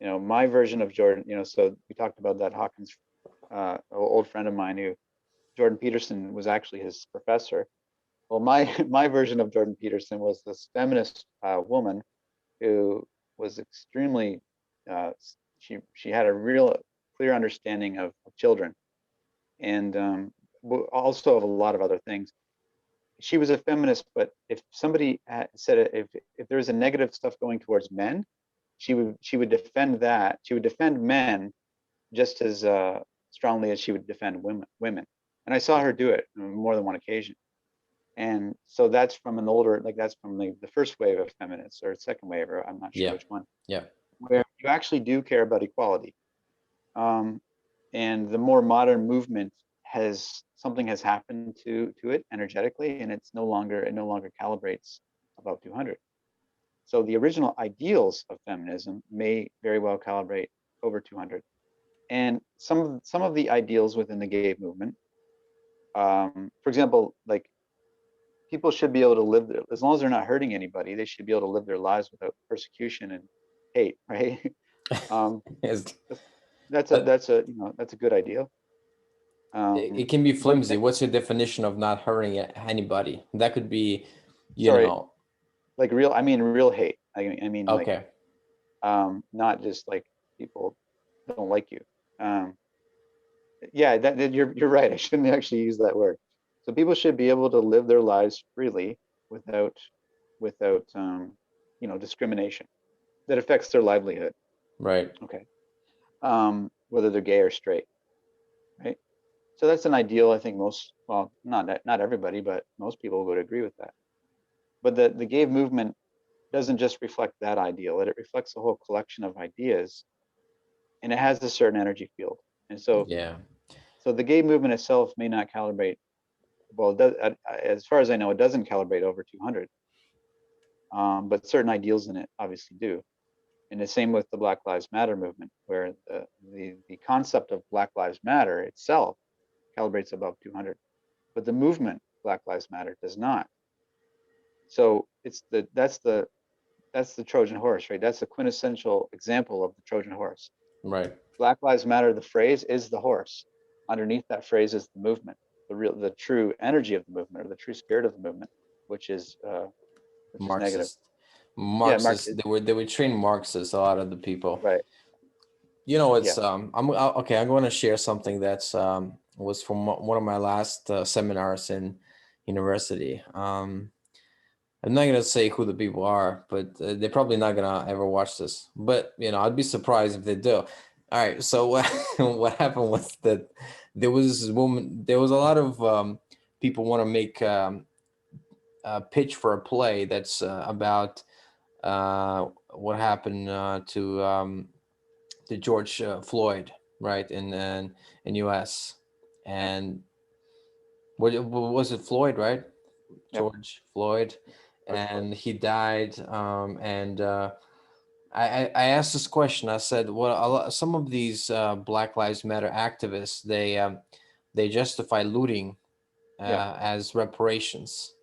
My version of Jordan. So we talked about that Hawkins, old friend of mine who Jordan Peterson was actually his professor. Well, my my version of Jordan Peterson was this feminist woman who was extremely uh, she had a real clear understanding of children and also of a lot of other things. She was a feminist, but if somebody said if there was a negative stuff going towards men, she would defend that. She would defend men just as strongly as she would defend women. And I saw her do it on more than one occasion. And so that's from an older, like that's from the first wave of feminists or second wave, or I'm not sure Yeah, which one, yeah. where you actually do care about equality. And the more modern movement something has happened to it energetically, and it no longer calibrates above 200. So the original ideals of feminism may very well calibrate over 200. And some of the ideals within the gay movement, for example, like people should be able to live there, as long as they're not hurting anybody, they should be able to live their lives without persecution and hate, right? um, Yes. But that's a good ideal. it can be But flimsy. What's your definition of not hurting anybody? That could be, you sorry, know, like I mean real hate. I mean like okay, not just like people don't like you. Um, yeah, you're right. I shouldn't actually use that word. So people should be able to live their lives freely without discrimination that affects their livelihood. right, Okay. Whether they're gay or straight, right? So that's an ideal. I think not everybody, but most people would agree with that. But the gay movement doesn't just reflect that ideal; it reflects a whole collection of ideas, and it has a certain energy field. And yeah, so the gay movement itself may not calibrate. Well, as far as I know, it doesn't calibrate over 200. But certain ideals in it obviously do. And the same with the Black Lives Matter movement, where the concept of Black Lives Matter itself calibrates above 200, but the movement Black Lives Matter does not. So that's the Trojan horse, right? That's the quintessential example of the Trojan horse. right. Black Lives Matter, the phrase, is the horse. Underneath that phrase is the movement, the true energy of the movement, or the true spirit of the movement, which is negative. Marxist, Yeah, Marxists. They were trained Marxists. A lot of the people. right. It's Yeah, okay. I'm going to share something that's was from one of my last seminars in university. I'm not gonna say who the people are, but they're probably not gonna ever watch this. But I'd be surprised if they do. All right. So what happened was that there was this woman. There was a lot of people want to make a pitch for a play that's about what happened to George Floyd, right, in U.S. And what was it, Floyd, right? yep. George Floyd, George Floyd. and he died. And I asked this question. I said, well, some of these Black Lives Matter activists, they justify looting Yeah. as reparations.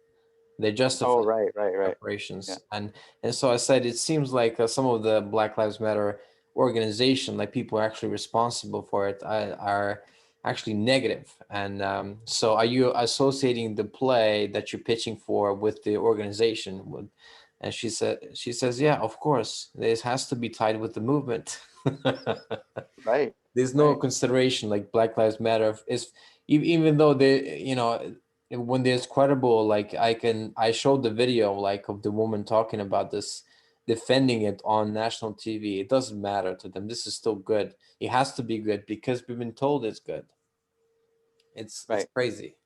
They justify Oh, right. Yeah, reparations, and so I said it seems like some of the Black Lives Matter organization, like people actually responsible for it, are actually negative. And so are you associating the play that you're pitching for with the organization? And she says, yeah, of course, this has to be tied with the movement. right, There's no right. consideration like Black Lives Matter is, even though they, when there's credible, like I showed the video like of the woman talking about this, defending it on national TV. It doesn't matter to them. This is still good. It has to be good because we've been told it's good. It's Right. crazy.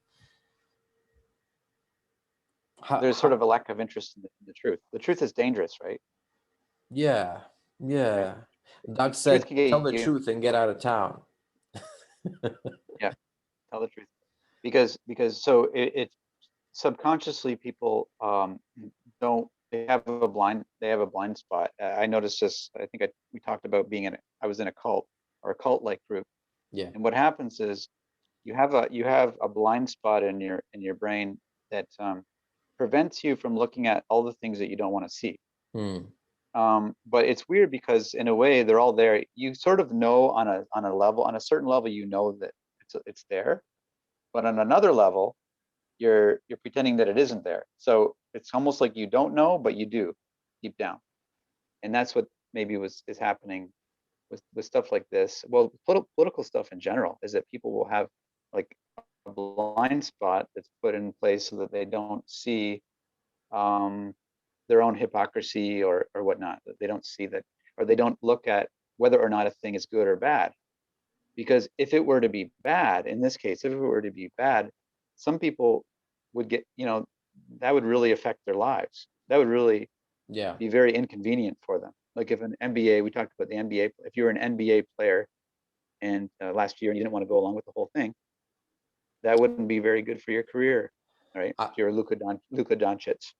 There's sort How, of a lack of interest in the truth. The truth is dangerous, right? yeah, Right. yeah. Doc Truth said, can tell get the you. truth and get out of town. Yeah, tell the truth. Because so it subconsciously people don't they have a blind spot. I noticed this. I think we talked about I was in a cult, or a cult like group, Yeah. and what happens is you have a blind spot in your brain that prevents you from looking at all the things that you don't want to see. Hmm. But it's weird because in a way they're all there. You sort of know on a certain level, you know that it's there, but on another level, you're pretending that it isn't there. So it's almost like you don't know, but you do deep down. And that's what maybe is happening with stuff like this. Well, political stuff in general is that people will have like a blind spot that's put in place so that they don't see um, their own hypocrisy or whatnot. That they don't see that, or they don't look at whether or not a thing is good or bad. Because if it were to be bad, in this case, if it were to be bad, some people would get, that would really affect their lives. That would really Yeah. be very inconvenient for them. Like if an NBA, we talked about the NBA, if you were an NBA player and last year and you didn't want to go along with the whole thing, that wouldn't be very good for your career, right? I, If you're Luka Doncic.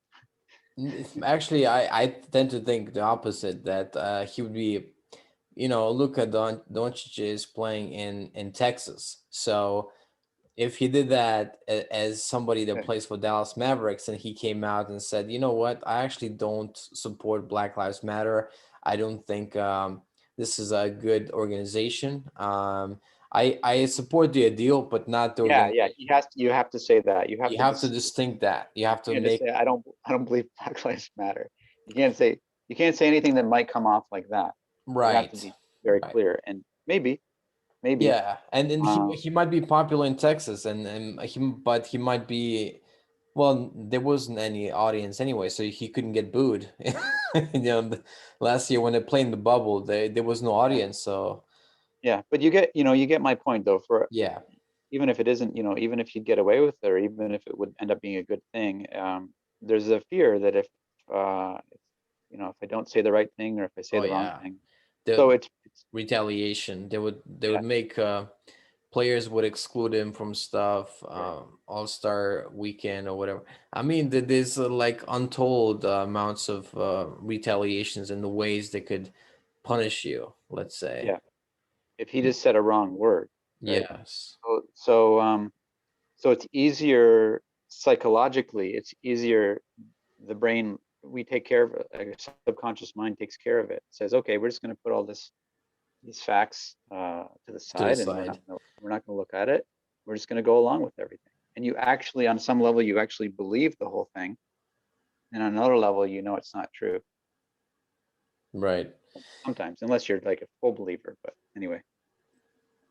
actually, I tend to think the opposite, that he would be, Luka Doncic is playing in Texas. So if he did that as somebody that Okay. plays for Dallas Mavericks, and he came out and said, you know what, I actually don't support Black Lives Matter. I don't think this is a good organization. I support the ideal, but not the Yeah, yeah. organization. You have to say that. You have You to have to just distinct that. You have to can't just make say I don't believe Black Lives Matter. You can't say anything that might come off like that. You have to right, be very right. clear. And maybe, Yeah, and uh, he might be popular in Texas, and but he might be. Well, there wasn't any audience anyway, so he couldn't get booed. Last year when they played in the bubble, there was no yeah, audience. So yeah. But you get my point though. For yeah, even if it isn't, even if you'd get away with it, or even if it would end up being a good thing, there's a fear that if I don't say the right thing or if I say oh the wrong yeah, thing, so the it's retaliation. They would yeah, make players would exclude him from stuff, right, All Star Weekend or whatever. I mean, there's like untold amounts of retaliations and the ways they could punish you. Let's say yeah. If he just said a wrong word, right? yes. So it's easier psychologically. It's easier. The brain, we take care of it. Like your subconscious mind takes care of it. Says, okay, we're just going to put all these facts to the To the side, and we're not side. gonna, we're not going to look at it. We're just going to go along with everything. And you actually, on some level, you actually believe the whole thing, and on another level, it's not true. Right. Sometimes, unless you're like a full believer. But anyway,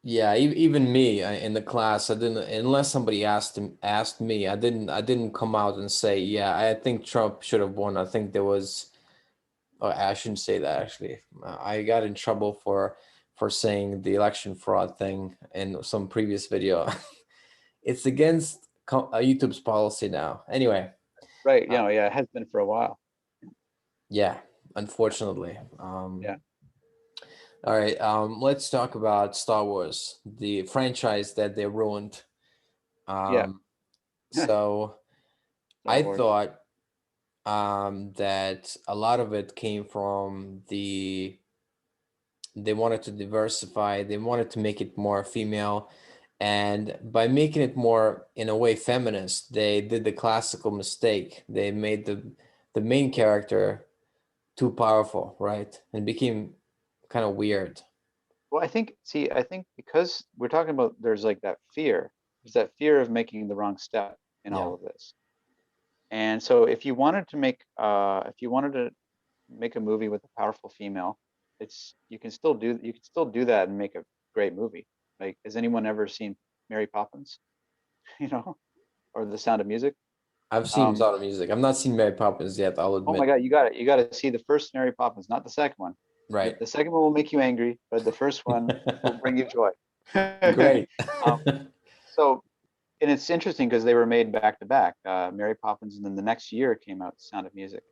Yeah, even me in the class, I didn't, unless somebody asked me, I didn't come out and say, yeah, I think Trump should have won. I think there was, oh, I shouldn't say that actually. I got in trouble for saying the election fraud thing in some previous video. It's against YouTube's policy now. Anyway, right? uh, Yeah, it has been for a while. yeah, unfortunately. Yeah, All right, let's talk about Star Wars, the franchise that they ruined. yeah. Um, so Star I Wars. thought that a lot of it came from they wanted to diversify, they wanted to make it more female, and by making it more in a way feminist, they did the classical mistake. They made the main character too powerful, right? And became kind of weird. Well, I think because we're talking about there's like that fear, there's that fear of making the wrong step in Yeah, all of this. And so if you wanted to make a movie with a powerful female, you can still do that and make a great movie. Like, has anyone ever seen Mary Poppins, you know, or The Sound of Music? I've seen Um, Sound of Music. I've not seen Mary Poppins yet, I'll oh my admit. God, you got to see the first Mary Poppins, not the second one. The, Right. the second one will make you angry, but the first one will bring you joy. Great. um, so and it's interesting because they were made back to back. Mary Poppins, and then the next year came out Sound of Music.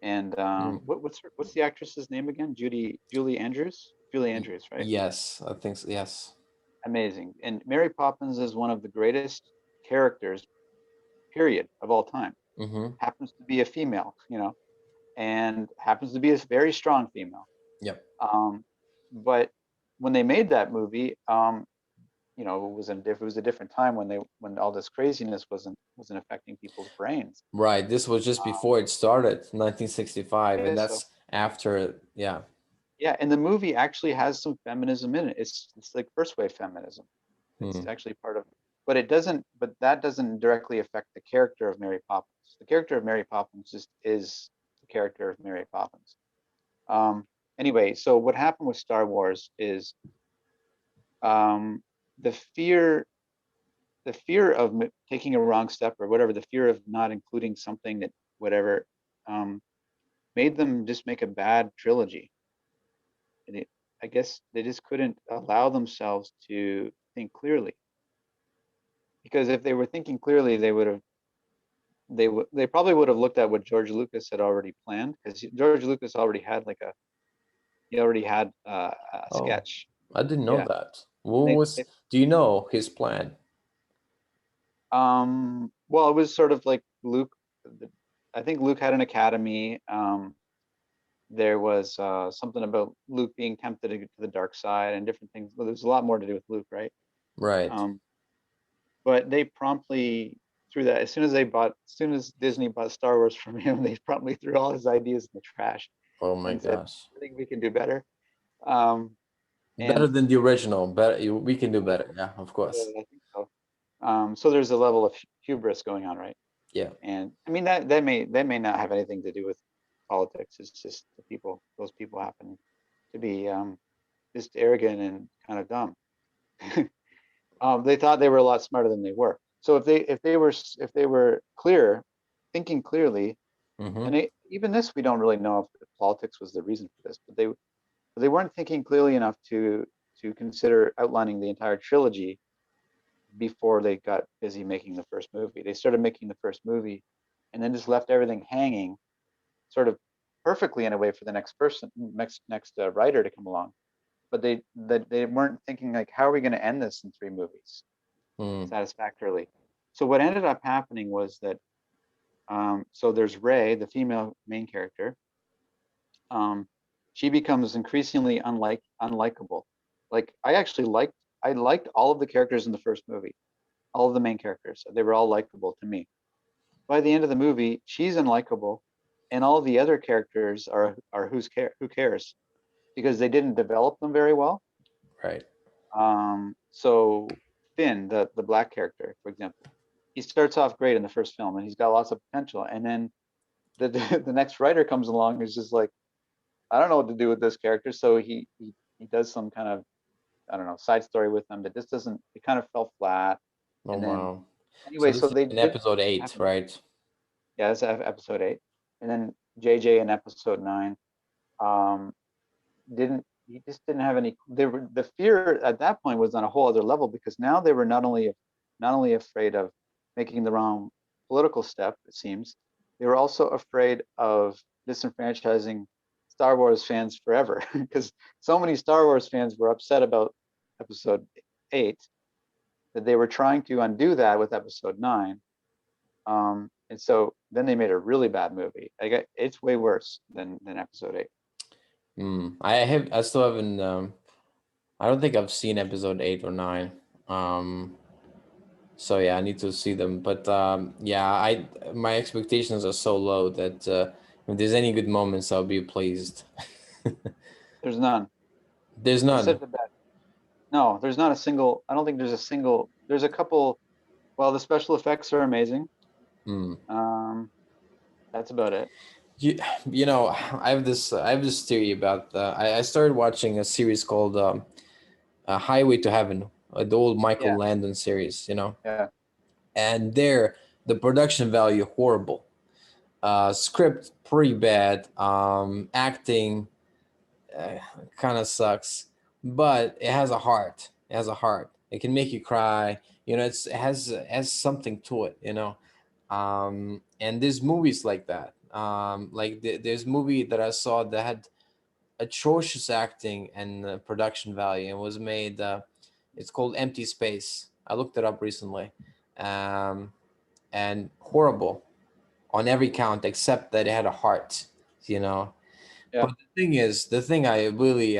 And Mm. what's the actress's name again? Julie Andrews. Julie Andrews, right? Yes, I think so. Yes. Amazing. And Mary Poppins is one of the greatest characters, period, of all time. Mm-hmm. Happens to be a female, and happens to be a very strong female. Yep. Um, but when they made that movie, it was a different time when all this craziness wasn't affecting people's brains. Right. This was just Um, before it started, 1965, and yeah, so that's after. Yeah. yeah, and the movie actually has some feminism in it. It's like first wave feminism. It's Hmm. actually part of, but it doesn't. But that doesn't directly affect the character of Mary Poppins. The character of Mary Poppins just is the character of Mary Poppins. Um, anyway, so what happened with Star Wars is um, the fear, the fear of taking a wrong step or whatever, the fear of not including something that whatever um, made them just make a bad trilogy. And I guess they just couldn't allow themselves to think clearly, because if they were thinking clearly, they probably would have looked at what George Lucas had already planned, because George Lucas already had like He already had a Oh, sketch. I didn't know Yeah. that. What They, was? they, Do you know his plan? well, it was sort of like Luke. I think Luke had an academy. There was something about Luke being tempted to the dark side and different things. Well, there's a lot more to do with Luke, right? Right. Um, but they promptly threw that as soon as Disney bought Star Wars from him, they promptly threw all his ideas in the trash Oh my and said, gosh. "I think we can do better." Um, Better and than the original. Better. We can do better. Yeah, of yeah, course. I think so. So there's a level of hubris going on, right? Yeah. And I mean that may not have anything to do with politics. It's just those people happen to be just arrogant and kind of dumb. They thought they were a lot smarter than they were. So if they were clear, thinking clearly, Mm-hmm. and even this we don't really know if politics was the reason for this, but they weren't thinking clearly enough to consider outlining the entire trilogy before they got busy making the first movie. They started making the first movie, and then just left everything hanging, sort of perfectly in a way for the next writer to come along. But they weren't thinking like, how are we going to end this in 3 movies Mm. satisfactorily? So what ended up happening was that so there's Ray, the female main character. Um, she becomes increasingly unlikable. Like I liked all of the characters in the first movie, all of the main characters. They were all likable to me. By the end of the movie, she's unlikable, and all the other characters are who cares, because they didn't develop them very well. Right. So Finn, the black character, for example, he starts off great in the first film, and he's got lots of potential. And then the the next writer comes along who's just like, I don't know what to do with this character. So he does some kind of, I don't know, side story with them that just doesn't. It kind of fell flat. Oh And then wow. So anyway, this so is they in didn't episode 8, have enough. right? Yeah, that's episode 8, and then JJ in episode 9. Um, didn't He just didn't have any. The fear at that point was on a whole other level, because now they were not only afraid of making the wrong political step, it seems, they were also afraid of disenfranchising Star Wars fans forever, because so many Star Wars fans were upset about episode 8 that they were trying to undo that with episode 9. And so then they made a really bad movie. It's way worse than episode 8. I still haven't I don't think I've seen episode 8 or 9. Um so yeah, I need to see them. But yeah, I my expectations are so low that if there's any good moments, I'll be pleased. There's none. There's I said none. it the best. No, there's not a single. I don't think there's a single. There's a couple. Well, the special effects are amazing. Hmm. Um, that's about it. You, you know, I have this theory about I started watching a series called Highway to Heaven, the old Michael Yeah, Landon series, yeah, and there the production value horrible, script pretty bad, acting kind of sucks, but it has a heart. It has a heart. It can make you cry. It has something to it. And there's movies like that. Like there's movie that I saw that had atrocious acting and production value and was made. It's called Empty Space. I looked it up recently, um, and horrible on every count except that it had a heart. You know, yeah, but the thing I really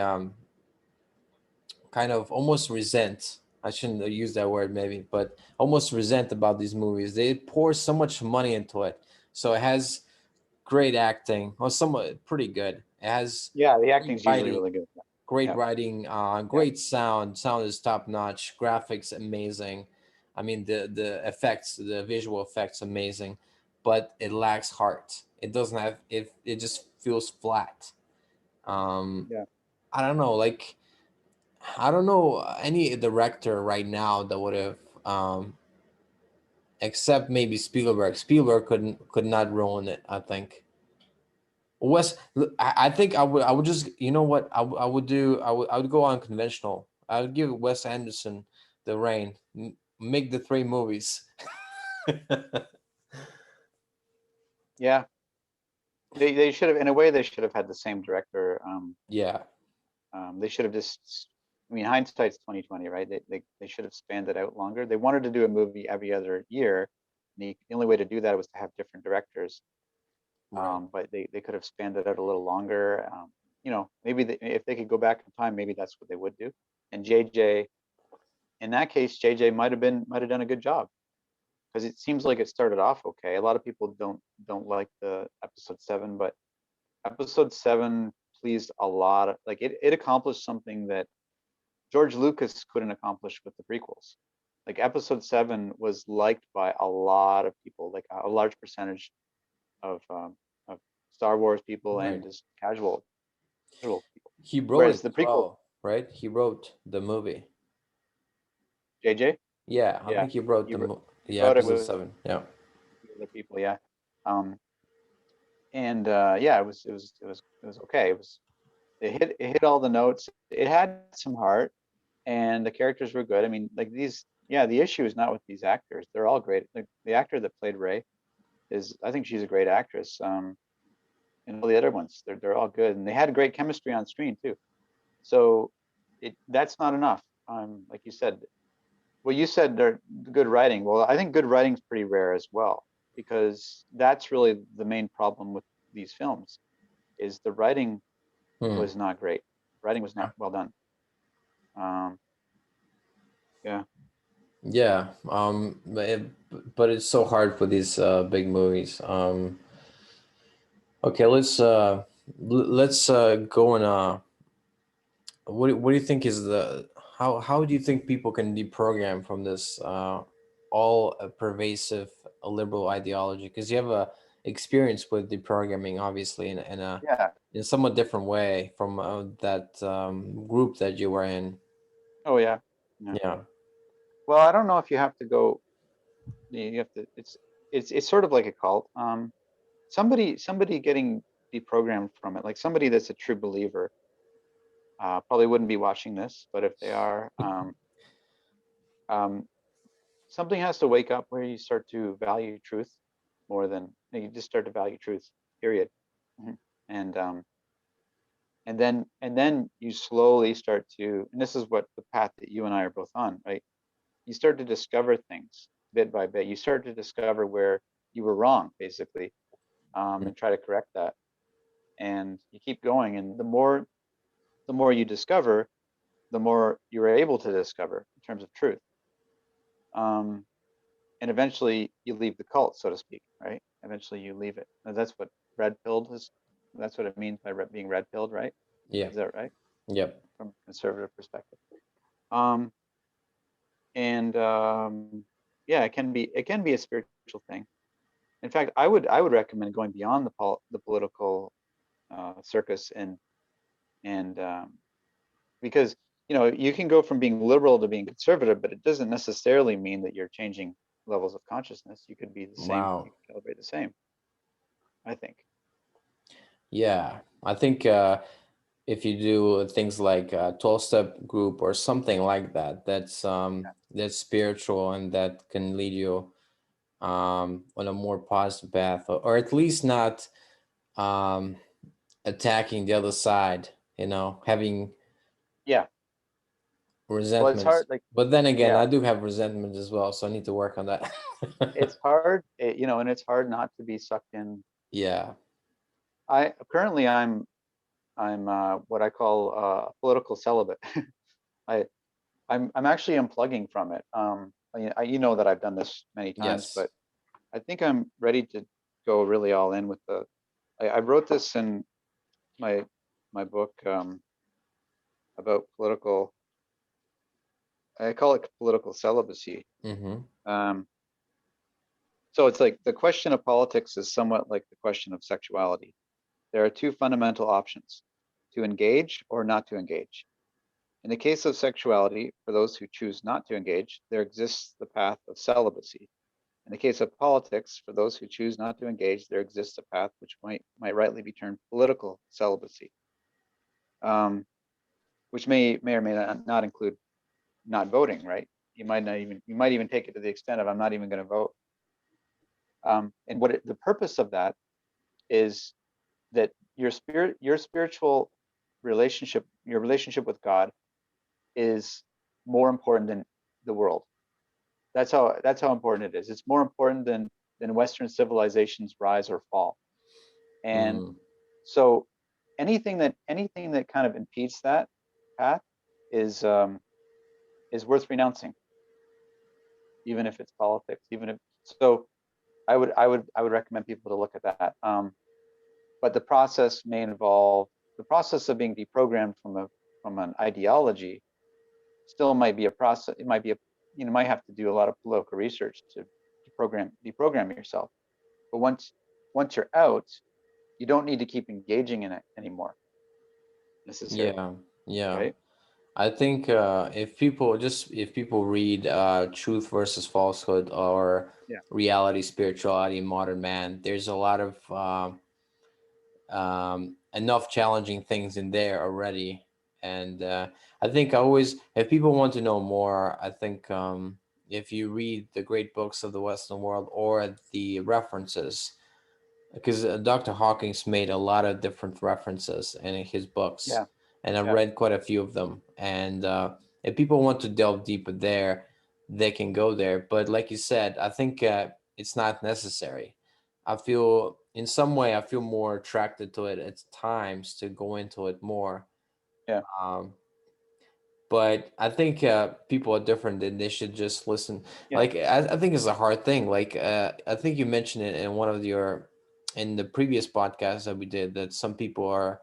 kind of almost resent. I shouldn't use that word maybe, but almost resent about these movies. They pour so much money into it, so it has great acting, or somewhat pretty good. It has yeah. The great acting's usually writing, really good. great Yeah, writing, yeah, great sound. Sound is top notch. Graphics amazing. I mean the effects, the visual effects amazing, but it lacks heart. It doesn't have. It just feels flat. Um, yeah. I don't know. Like I don't know any director right now that would have, except maybe Spielberg. Spielberg could not ruin it. I think. I think I would just, you know what, I would do. I would go unconventional. I would give Wes Anderson the reign. Make the 3 movies. Yeah. They should have, in a way, they should have had the same director. Yeah. They should have just, I mean, hindsight's 2020, right? They should have spanned it out longer. They wanted to do a movie every other year. And the only way to do that was to have different directors. Right. But they could have spanned it out a little longer. You know, maybe if they could go back in time, maybe that's what they would do. And JJ, in that case, JJ might have done a good job, because it seems like it started off okay. A lot of people don't like the episode 7, but episode 7 pleased a lot of, like, it accomplished something that George Lucas couldn't accomplish with the prequels. Like, episode 7 was liked by a lot of people, like a large percentage of Star Wars people and Right. just casual people. He wrote Whereas it the as prequel, well, right? He wrote the movie. JJ, Yeah, I yeah, think he wrote he the wrote, the wrote it episode with 7. Yeah. other people, yeah. Um, and yeah, it was okay. It hit all the notes. It had some heart, and the characters were good. I mean, like, these, yeah, the issue is not with these actors. They're all great. Like, the actor that played Ray I think she's a great actress. And all the other ones, they're all good, and they had great chemistry on screen too. So that's not enough. Like you said, well, you said they're good writing. Well, I think good writing's pretty rare as well, because that's really the main problem with these films, is the writing Hmm. was not great. Writing was not well done. Um, yeah. Yeah. But it's so hard for these big movies. Okay, let's go in. What do you think is the how do you think people can deprogram from this all pervasive liberal ideology? Because you have a experience with deprogramming, obviously, Yeah. in a somewhat different way from that group that you were in. Oh, yeah. Yeah. Yeah. Well, I don't know if you have to go. You have to. It's sort of like a cult. Somebody getting deprogrammed from it, like somebody that's a true believer, probably wouldn't be watching this, but if they are, um, something has to wake up where you start to value truth more than, you just start to value truth, period. Mhm. And and then you slowly start to, and this is what the path that you and I are both on, right? You start to discover things bit by bit. You start to discover where you were wrong, basically, and try to correct that. And you keep going, and the more you discover, the more you're able to discover in terms of truth. Um, and eventually you leave the cult, so to speak, right? Eventually you leave it. And that's what red pilled is. That's what it means by being red pilled, right? Yeah. Is that right? Yep. From a conservative perspective. Um, and yeah, it can be a spiritual thing. In fact, I would recommend going beyond the political circus, and because, you can go from being liberal to being conservative, but it doesn't necessarily mean that you're changing levels of consciousness. You could be the same. You Wow. can calibrate the same, I think. Yeah. I think if you do things like a 12-step group or something like that, that's spiritual and that can lead you on a more positive path, or at least not um, attacking the other side, having Yeah. Well, it's resentments. hard. Like, But then again, yeah, I do have resentment as well, so I need to work on that. it's hard. And it's hard not to be sucked in. Yeah. I'm what I call a political celibate. I I'm actually unplugging from it. You know that I've done this many times, Yes. but I think I'm ready to go really all in with the. I wrote this in my my book, about political. I call it political celibacy. Mm-hmm. Um, so it's like the question of politics is somewhat like the question of sexuality. There are two fundamental options: to engage or not to engage. In the case of sexuality, for those who choose not to engage, there exists the path of celibacy. In the case of politics, for those who choose not to engage, there exists a path which might rightly be termed political celibacy, um, which may or may not include not voting. Right? You might even take it to the extent of, I'm not even going to vote. And the purpose of that is that your spiritual your relationship with God is more important than the world. That's how important it is. It's more important than Western civilization's rise or fall. And Mm. so anything that kind of impedes that path is worth renouncing, even if it's politics, even if so. I would recommend people to look at that. But the process may involve the process of being deprogrammed from an ideology. Still might be a process. It might be might have to do a lot of political research to deprogram yourself. But once you're out, you don't need to keep engaging in it anymore necessarily, Yeah, yeah. right? I think if people read Truth versus Falsehood or Yeah. Reality, Spirituality, Modern Man, there's a lot of enough challenging things in there already. And I think if people want to know more, I think if you read the great books of the Western world or the references, because Dr. Hawkins made a lot of different references in his books, Yeah. and I've Yeah. read quite a few of them. And if people want to delve deeper there, they can go there. But like you said, I think it's not necessary. I feel in some way I feel more attracted to it at times to go into it more. Yeah. Um, but I think people are different and they should just listen. Yeah. Like I think it's a hard thing. Like I think you mentioned it in one of your in the previous podcast that we did that some people are.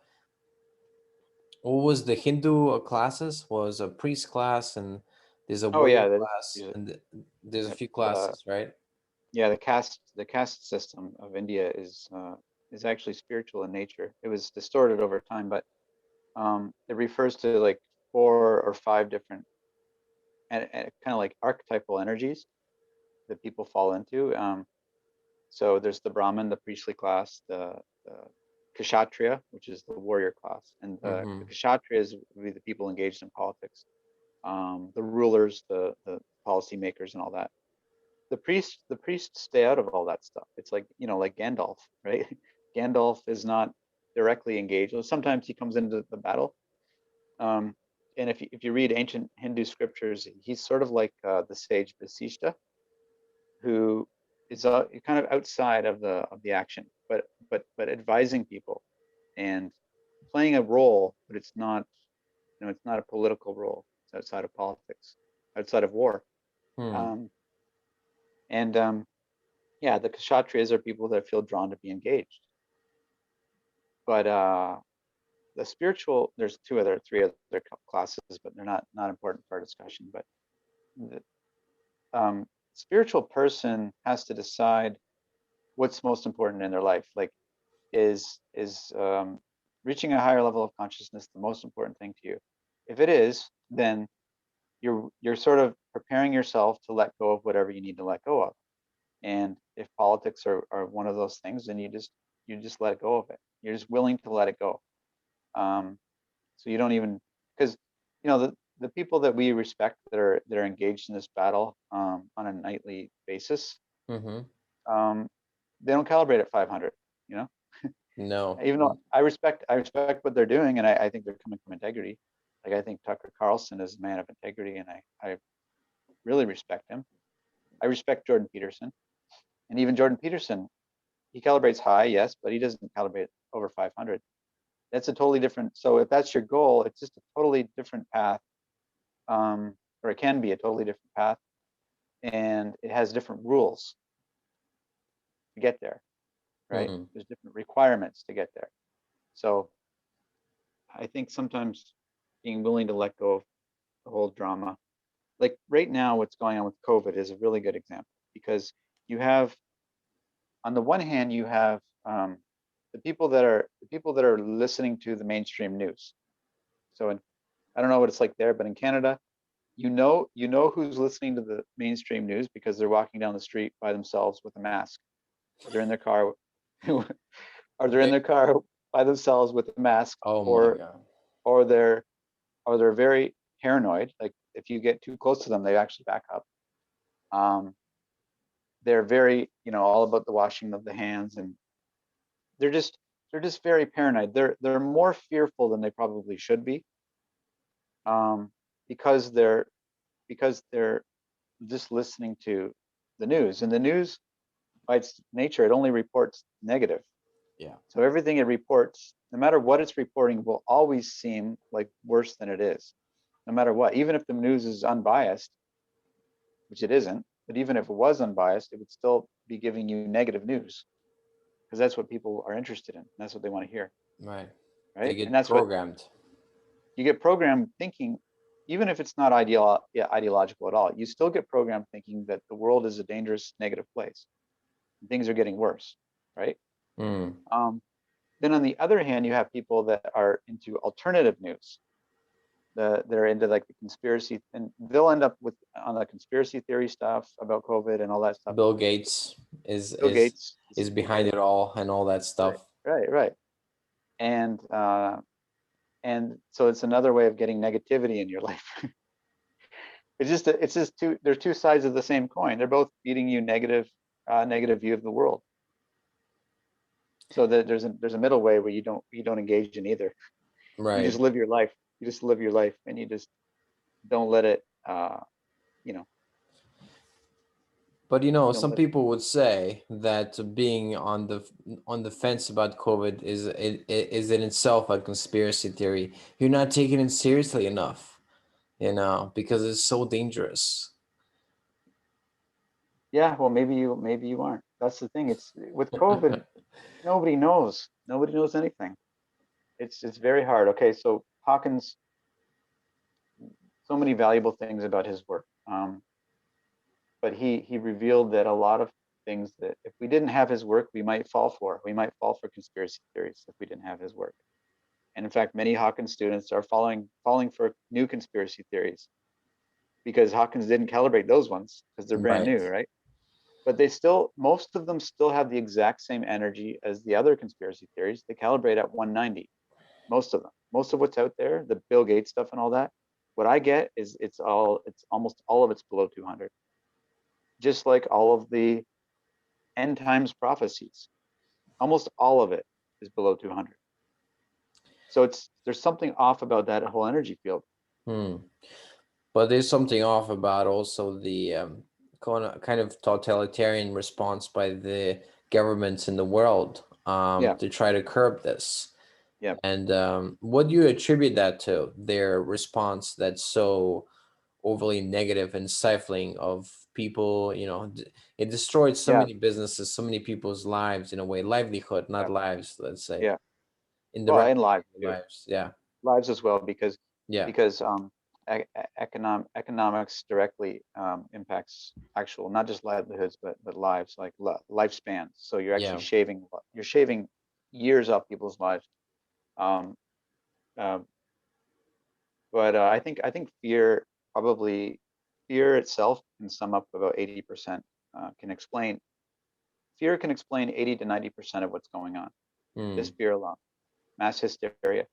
What was the Hindu classes? Was a priest class and there's a Oh warrior yeah. class and there's a Yeah. few The classes, right? yeah, the caste system of India is actually spiritual in nature. It was distorted over time, but it refers to like 4 or 5 different and kind of like archetypal energies that people fall into. So there's the Brahmin, the priestly class, the Kshatriya, which is the warrior class, and the Mm-hmm. Kshatriyas would be the people engaged in politics, the rulers, the policymakers, and all that. The priests stay out of all that stuff. It's like like Gandalf, right? Gandalf is not directly engaged. Well, sometimes he comes into the battle, um, and if you read ancient Hindu scriptures, he's sort of like the sage Vasishta, who is kind of outside of the action, but advising people and playing a role, but it's not a political role. It's outside of politics, outside of war. Hmm. Um, and yeah, the Kshatriyas are people that feel drawn to be engaged. But the spiritual, there's three other classes, but they're not important for our discussion. But the spiritual person has to decide what's most important in their life. Like, is reaching a higher level of consciousness the most important thing to you? If it is, then you're sort of preparing yourself to let go of whatever you need to let go of. And if politics are one of those things, then you just let go of it. You're just willing to let it go. Um, so you don't even, because the people that we respect that are engaged in this battle on a nightly basis, Mm-hmm. um, they don't calibrate at 500. You know, No. even though I respect what they're doing, and I think they're coming from integrity. Like, I think Tucker Carlson is a man of integrity, and I really respect him. I respect Jordan Peterson, and even Jordan Peterson, he calibrates high, yes, but he doesn't calibrate over 500. That's a totally different. So if that's your goal, it's just a totally different path, or it can be a totally different path, and it has different rules to get there, right? Mm-hmm. There's different requirements to get there. So I think sometimes being willing to let go of the whole drama, like right now, what's going on with COVID is a really good example, because you have, on the one hand, you have the people that are listening to the mainstream news. So I don't know what it's like there, but in Canada, you know who's listening to the mainstream news because they're walking down the street by themselves with a mask, or they're in their car, or they're in They, their car by themselves with a mask, oh my or God. or they're or they're very paranoid. Like, if you get too close to them, they actually back up. Um, they're very, all about the washing of the hands, and they're just just very paranoid. They're more fearful than they probably should be, um, because they're just listening to the news, and the news by its nature, it only reports negative. Yeah. So everything it reports, no matter what it's reporting, will always seem like worse than it is, no matter what. Even if the news is unbiased, which it isn't, but even if it was unbiased, it would still be giving you negative news, because that's what people are interested in. That's what they want to hear, Right. They right? And get that's what programmed. you get programmed thinking. Even if it's not ideological at all, you still get programmed thinking that the world is a dangerous, negative place. And things are getting worse, right? Mm. Then on the other hand, you have people that are into alternative news. They're into like the conspiracy, and they'll end up with on the conspiracy theory stuff about COVID and all that stuff. Bill Gates Bill Gates is behind okay, it all and all that right, stuff. right, and so it's another way of getting negativity in your life. It's just two. They're two sides of the same coin. They're both feeding you negative view of the world. So that there's a middle way where you don't engage in either. You just Right. live your life. You just live your life, and you just don't let it. You know, But don't some let it. people would say that being on the fence about COVID is in itself a conspiracy theory. You're not taking it seriously enough, because it's so dangerous. Yeah, well, maybe you aren't. That's the thing. It's with COVID, nobody knows. Nobody knows anything. It's very hard. Okay, so Hawkins, so many valuable things about his work. But he revealed that a lot of things that if we didn't have his work, we might fall for. We might fall for conspiracy theories if we didn't have his work. And in fact, many Hawkins students are falling for new conspiracy theories because Hawkins didn't calibrate those ones because they're brand Right. new, right? But most of them still have the exact same energy as the other conspiracy theories. They calibrate at 190. Most of them, most of what's out there, the Bill Gates stuff and all that. What I get is it's almost all of it's below 200. Just like all of the end times prophecies, almost all of it is below 200. So there's something off about that whole energy field. Hmm. But there's something off about also the kind of totalitarian response by the governments in the world Yeah, to try to curb this. yeah, And what do you attribute that to? Their response that's so overly negative and stifling of people. It destroyed so yeah, many businesses, so many people's lives in a way, livelihood, yeah, not lives. Let's say yeah. Well, indirect and lives too, lives. Yeah, lives as well, because yeah, because economics directly impacts actual not just livelihoods but lives, like lifespans. So yeah. you're shaving years off people's lives. Um, uh, but I think fear itself can sum up about 80%. Can explain Fear can explain 80 to 90% of what's going on. Hmm. Just fear alone, mass hysteria.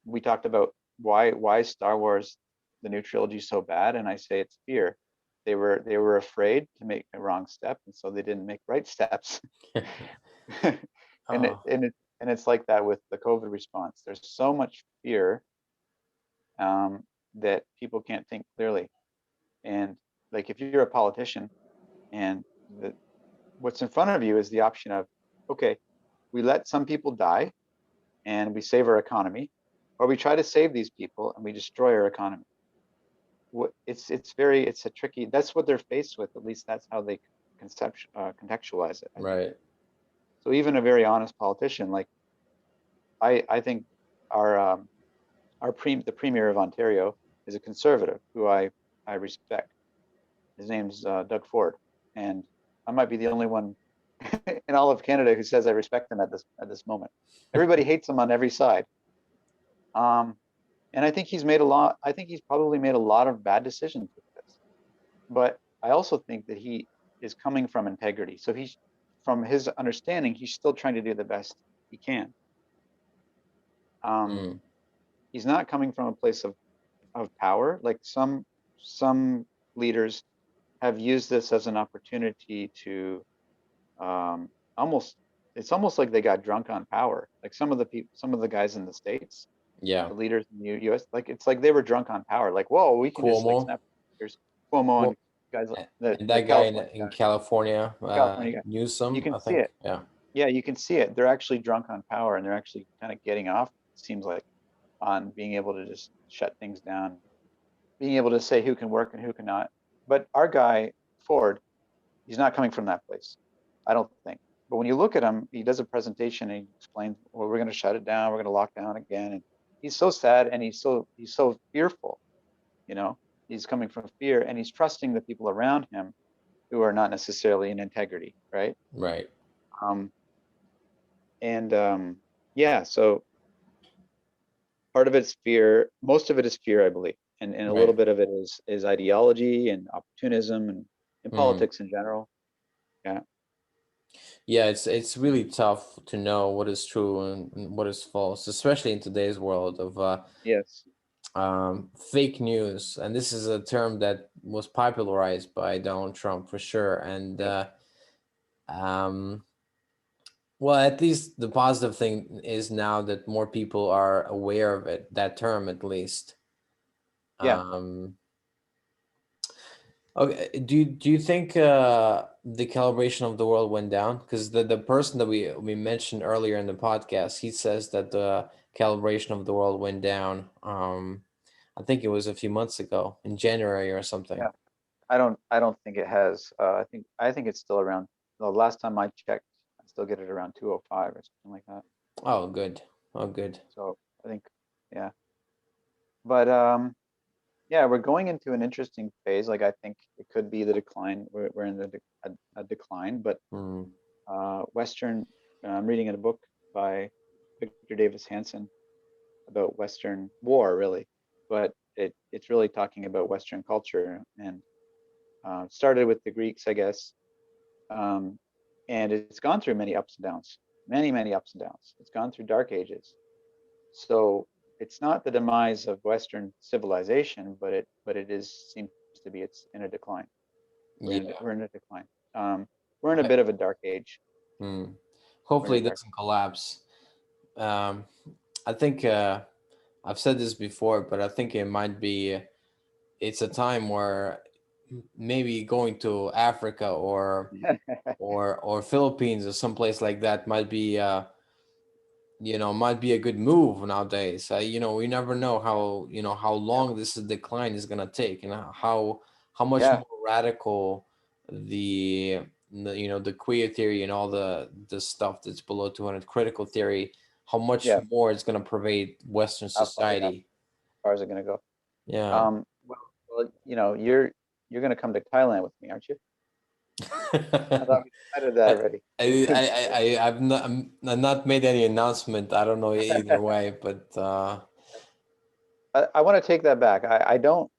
We talked about why Star Wars, the new trilogy, is so bad, and I say it's fear. They were afraid to make a wrong step, and so they didn't make right steps. and it Oh, and it and it's like that with the COVID response. There's so much fear, that people can't think clearly. And like if you're a politician and what's in front of you is the option of, okay, we let some people die and we save our economy, or we try to save these people and we destroy our economy. It's a tricky. That's what they're faced with. At least that's how they contextualize it, I think. right. So even a very honest politician, like I think our the premier of Ontario is a conservative who I respect. His name's Doug Ford, and I might be the only one in all of Canada who says I respect him at this moment. Everybody hates him on every side. Um, and I think he's made a lot. I think he's probably made a lot of bad decisions with this. But I also think that he is coming from integrity. So from his understanding, he's still trying to do the best he can. Um, Hmm. he's not coming from a place of power, like some leaders have used this as an opportunity to, um, almost it's almost like they got drunk on power. Like some of the guys in the States, Yeah. the leaders in the U.S., like it's like they were drunk on power. Like, whoa, we can just like Cuomo. snap fingers. Cuomo Well, and guys, and the that guy California guy, in California, the California guy, you Newsom, can I see think. it. Yeah. Yeah, you can see it. They're actually drunk on power, and they're actually kind of getting off. It seems like on being able to just shut things down, being able to say who can work and who cannot. But our guy Ford, he's not coming from that place, I don't think. But when you look at him, he does a presentation and he explains, well, we're going to shut it down, we're going to lock down again, and he's so sad and he's so fearful. You know, he's coming from fear and he's trusting the people around him who are not necessarily in integrity, right? Right. Um, and yeah, so part of it's fear. Most of it is fear, I believe, and a little Right. bit of it is ideology and opportunism and in Mm. politics in general. Yeah. Yeah, it's really tough to know what is true and what is false, especially in today's world of Yes. fake news. And this is a term that was popularized by Donald Trump for sure. And Yep. um, well, at least the positive thing is now that more people are aware of it, that term at least. Yeah. Um, okay, do you think the calibration of the world went down? Because the person that we mentioned earlier in the podcast, he says that the calibration of the world went down. I think it was a few months ago in January or something. Yeah. I don't think it has. I think it's still around. The last time I checked, I still get it around 205 or something like that. Oh, good. Oh, good. So I think, yeah. But yeah, we're going into an interesting phase. Like I think it could be the decline. We're in a decline, but Mm, Western. I'm reading in a book by Victor Davis Hanson about Western war, really, but it's really talking about Western culture and started with the Greeks, I guess, um, and it's gone through many ups and downs, many ups and downs. It's gone through dark ages. So it's not the demise of Western civilization, but it is seems to be it's in a decline. yeah. We're in a decline. We're in a I, bit of a dark age. mm. We're in Hopefully a it dark doesn't age. collapse. Um, I think I've said this before, but I think it might be. It's a time where maybe going to Africa or Philippines or someplace like that might be might be a good move nowadays. We never know how Yep. long this decline is gonna take, and how much Yeah. more radical the queer theory and all the stuff that's below 200 critical theory, how much Yeah. more it's gonna pervade Western How society. far is it going to go? Yeah. Well, you're going to come to Thailand with me, aren't you? I thought we decided that I, already. I've not made any announcement. I don't know either way, but I want to take that back. I don't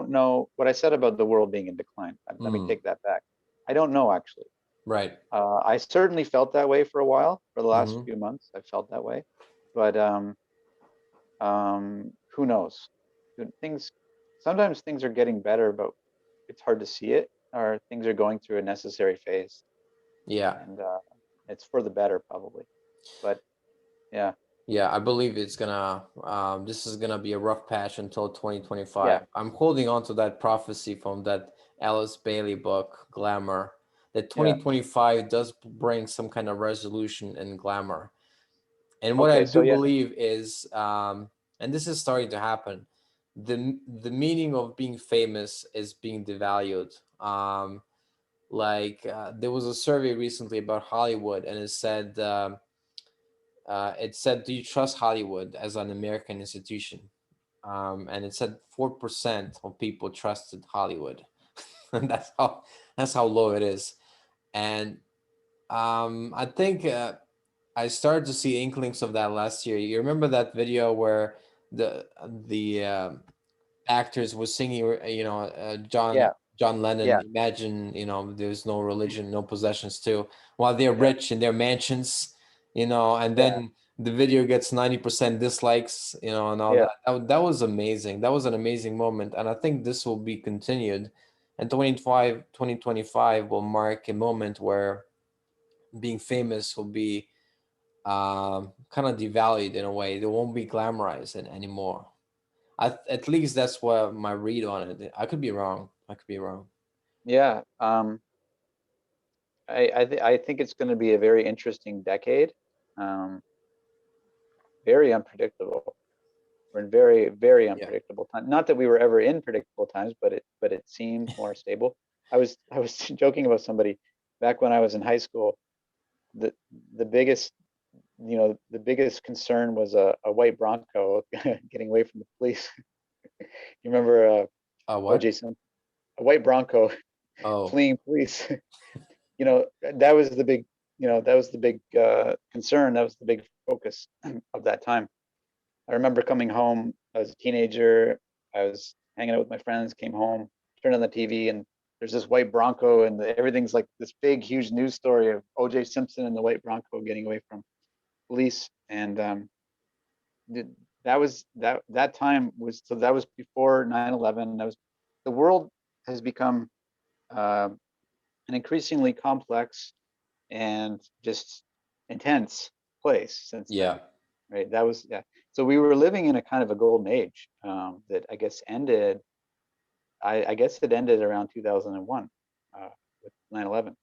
know what I said about the world being in decline. Let me mm, take that back. I don't know actually. right. I certainly felt that way for a while. For the last Hmm. few months, I felt that way. But who knows? Things sometimes things are getting better, but it's hard to see it, or things are going through a necessary phase, Yeah. and it's for the better probably. But yeah, Yeah, I believe it's gonna this is gonna be a rough patch until yeah, 2025. I'm holding on to that prophecy from that Alice Bailey book, Glamour, that yeah. 2025 does bring some kind of resolution in Glamour. And what I Okay, so do yeah, believe is, and this is starting to happen, the meaning of being famous is being devalued. There was a survey recently about Hollywood, and it said, "Do you trust Hollywood as an American institution?" And it said 4% of people trusted Hollywood, and that's how low it is. And I think I started to see inklings of that last year. You remember that video where the actors were singing, John yeah, John Lennon, yeah, imagine, there's no religion, no possessions too, while they're yeah, rich in their mansions, and yeah, then the video gets 90% dislikes, and all yeah. that was amazing. That was an amazing moment, and I think this will be continued. And 2025 will mark a moment where being famous will be kind of devalued in a way. They won't be glamorized anymore. At least that's what my read on it. I could be wrong. I could be wrong. Yeah. I think it's going to be a very interesting decade. Um, very unpredictable. We're in very, very Yeah. unpredictable time. Not that we were ever in predictable times, but it seemed more stable. I was joking about somebody back when I was in high school. The the biggest the biggest concern was a white Bronco getting away from the police. You remember What? OJ Simpson, a white Bronco Oh, fleeing police. That was the big that was the big concern. That was the big focus of that time. I remember coming home as a teenager. I was hanging out with my friends, came home, turned on the TV, and there's this white Bronco, and everything's like this big, huge news story of OJ Simpson and the white Bronco getting away from police. And that was that time was so that was before 9/11. That was the world has become uh, an increasingly complex and just intense place since then, yeah, right? That was yeah. So we were living in a kind of a golden age that I guess ended. I guess it ended around 2001 with 9/11.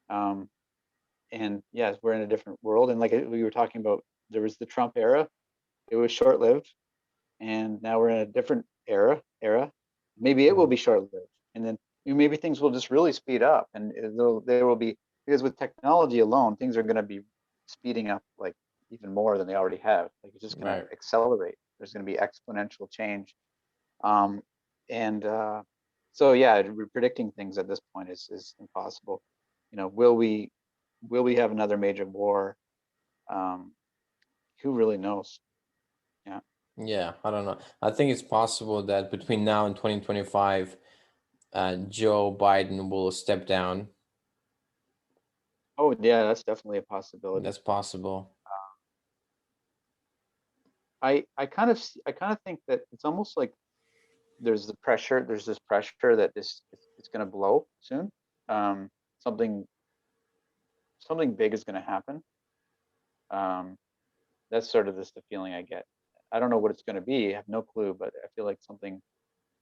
Um, and yes, we're in a different world. And like we were talking about, there was the Trump era. It was short-lived, and now we're in a different era. Maybe it will mhm, be short-lived, and then maybe things will just really speed up, and there will be, because with technology alone, things are going to be speeding up like even more than they already have. Like it's just going to right. accelerate. There's going to be exponential change, um, and so yeah, predicting things at this point is impossible. Will we have another major war? Um, who really knows? Yeah. Yeah, I don't know. I think it's possible that between now and 2025, Joe Biden will step down. Oh yeah, that's definitely a possibility. That's possible. I kind of think that it's almost like there's this pressure that it's going to blow soon. Um, something something big is going to happen. Um, that's sort of the feeling I get. I don't know what it's going to be. I have no clue, but I feel like something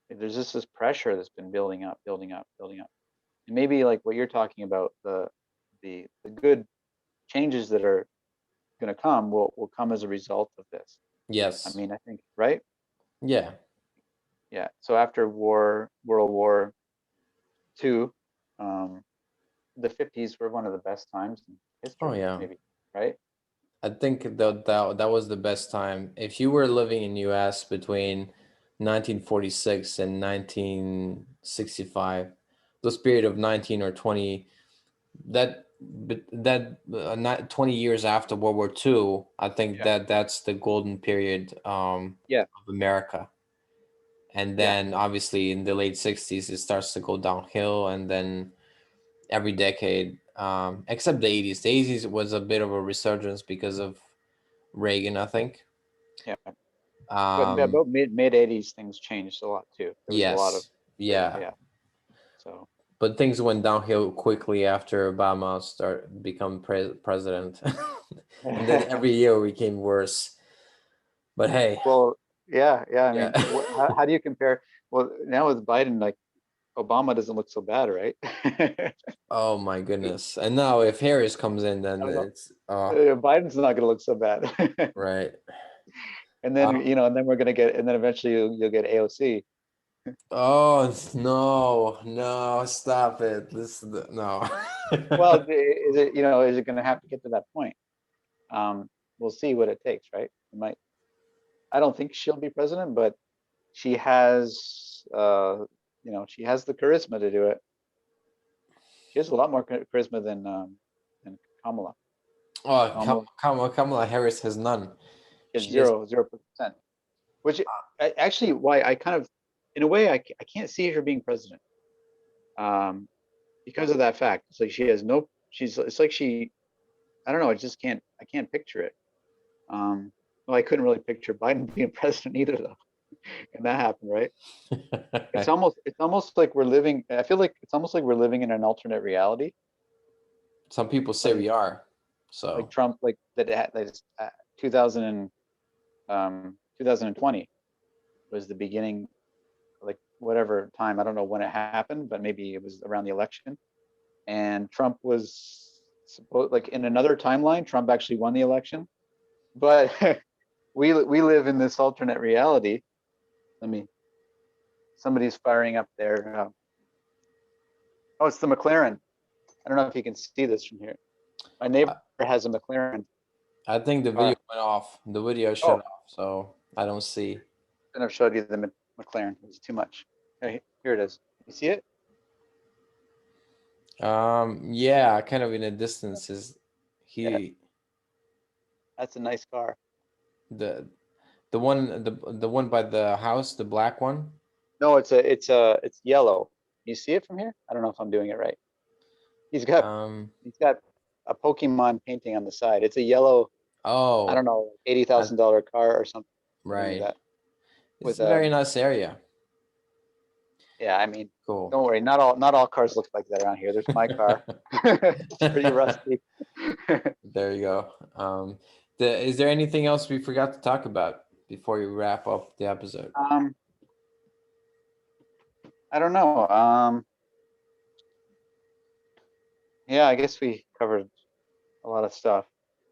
there's just this pressure that's been building up, building up, building up. And maybe like what you're talking about, the good changes that are going to come will come as a result of this. I Yes. mean, I think, right? Yeah. Yeah. So after World War II, um, the 50s were one of the best times in Oh history, yeah. maybe, right? I think that was the best time. If you were living in US between 1946 and 1965, those period of 19 or 20, not 20 years after World War II, I think Yeah. that's the golden period Yeah. of America. And Yeah. then obviously in the late 60s it starts to go downhill, and then every decade, except the 80s. The 80s was a bit of a resurgence because of Reagan, I think. Yeah. But Um, about mid 80s, things changed a lot too. There was a lot of, yes, yeah, yeah. So, but things went downhill quickly after Obama start become president, and then every year became worse. But hey, well, yeah, yeah. I yeah. mean, how do you compare? Well, now with Biden, like Obama doesn't look so bad, right? Oh my goodness! And now if Harris comes in, I then don't know. it's Biden's not going to look so bad. right. And then, Uh, and then we're going to get, and then eventually you'll get AOC. oh no, no, stop it! This no. Well, is it going to have to get to that point? Um, we'll see what it takes, right? It might. I don't think she'll be president, but she has, she has the charisma to do it. She has a lot more charisma than Kamala. Oh, Kamala, Kamala Harris has none. she has She has. 0%. Which actually, why I kind of, in a way, I can't see her being president, um, because of that fact. It's like she has no. It's like she. I don't know. I can't picture it. Well, I couldn't really picture Biden being president either, though, and that happened, right? It's almost like we're living. I feel like it's almost like we're living in an alternate reality. Some people say we are. Like So Trump, like that had like 2000 and 2020 was the beginning, like whatever time, I don't know when it happened, but maybe it was around the election. And Trump was supposed, like in another timeline, Trump actually won the election. But we live in this alternate reality. Let me. Somebody's firing up there. Oh, it's the McLaren. I don't know if you can see this from here. My neighbor has a McLaren I think the video car. went off. The video shut Oh, off, so I don't see. and I've showed you the McLaren. It's too much. Okay, here it is. You see it? Yeah, kind of in a distance is Yeah, he that's a nice car. the the one by the house, the black one. No, it's yellow. You see it from here? I don't know if I'm doing it right. He's got Um, he's got a Pokemon painting on the side. It's a yellow, I oh, don't know, eighty I, thousand dollar car or something like right. that. It's With a very nice area. yeah, I mean, Cool. don't worry, not all cars look like that around here. There's my car. It's pretty rusty. There you go. Is there anything else we forgot to talk about before we wrap up the episode? um, I don't know. Yeah, I guess we covered a lot of stuff.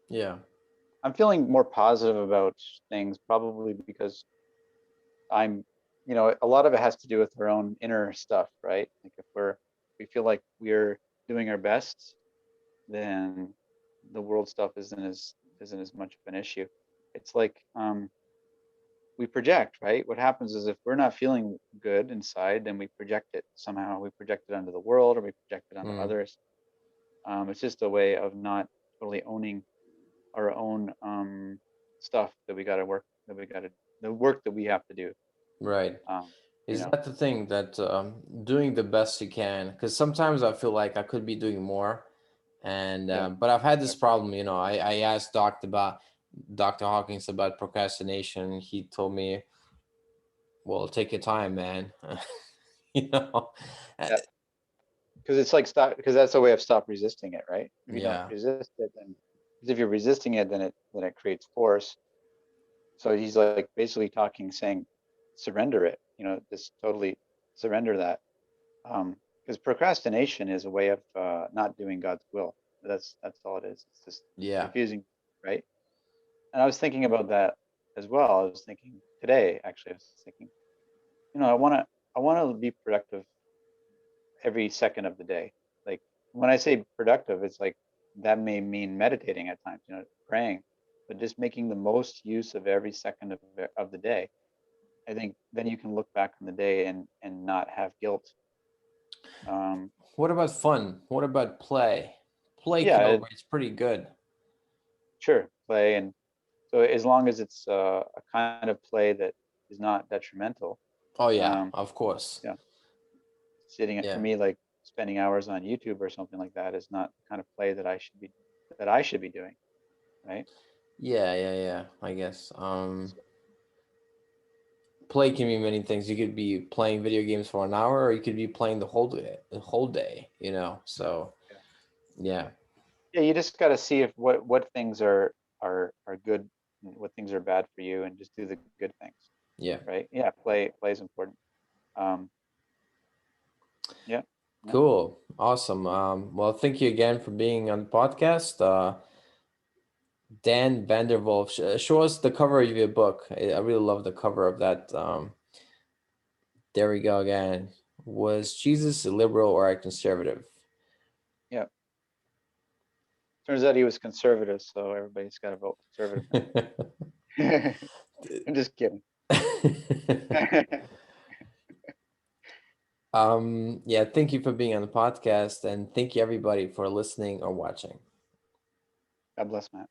Yeah. I'm feeling more positive about things, probably because I'm, a lot of it has to do with our own inner stuff, right? Like if we feel like we're doing our best, then the world stuff isn't as much of an issue. It's like we project, right? What happens is if we're not feeling good inside, then we project it somehow. We project it onto the world, or we project it onto Mm, others. It's just a way of not totally owning our own stuff that we got to work, the work that we have to do. right. Um, you Is know, that the thing that doing the best you can? Because sometimes I feel like I could be doing more, and yeah, but I've had this exactly. problem. I asked Dr. Hawkins about procrastination. He told me, "Well, take your time, man." you know, Uh, Yeah, because it's like stop, because that's a way of stop resisting it, right? If you don't yeah, resist it, then because if you're resisting it, then it creates force. So he's like basically talking, saying, surrender it. Just totally surrender that. Because procrastination is a way of not doing God's will. That's all it is. It's just yeah. refusing, right? And I was thinking about that as well. I was thinking today, actually, I was thinking, I want to be productive every second of the day. Like when I say productive, it's like that may mean meditating at times, praying, but just making the most use of every second of the day. I think then you can look back on the day and not have guilt. Um, What about fun? What about play? Play yeah, calibrate's pretty good. sure, play, and so as long as it's a kind of play that is not detrimental. Oh yeah, Um, of course. yeah, sitting for Yeah, me, like spending hours on YouTube or something like that is not the kind of play that I should be doing, right? yeah. I guess. Play can mean many things. You could be playing video games for an hour, or you could be playing the whole day. So Yeah. yeah, Yeah, you just got to see if what things are good, and what things are bad for you, and just do the good things, yeah. right? Yeah, play is important. Um, yeah, yeah, Cool, awesome. Well, thank you again for being on the podcast. Dan Vanderwolf, show us the cover of your book. I really love the cover of that. There we go again. Was Jesus a liberal or a conservative? yeah. Turns out he was conservative, so everybody's got to vote conservative now. I'm just kidding. Yeah, thank you for being on the podcast, and thank you everybody for listening or watching. God bless, Matt.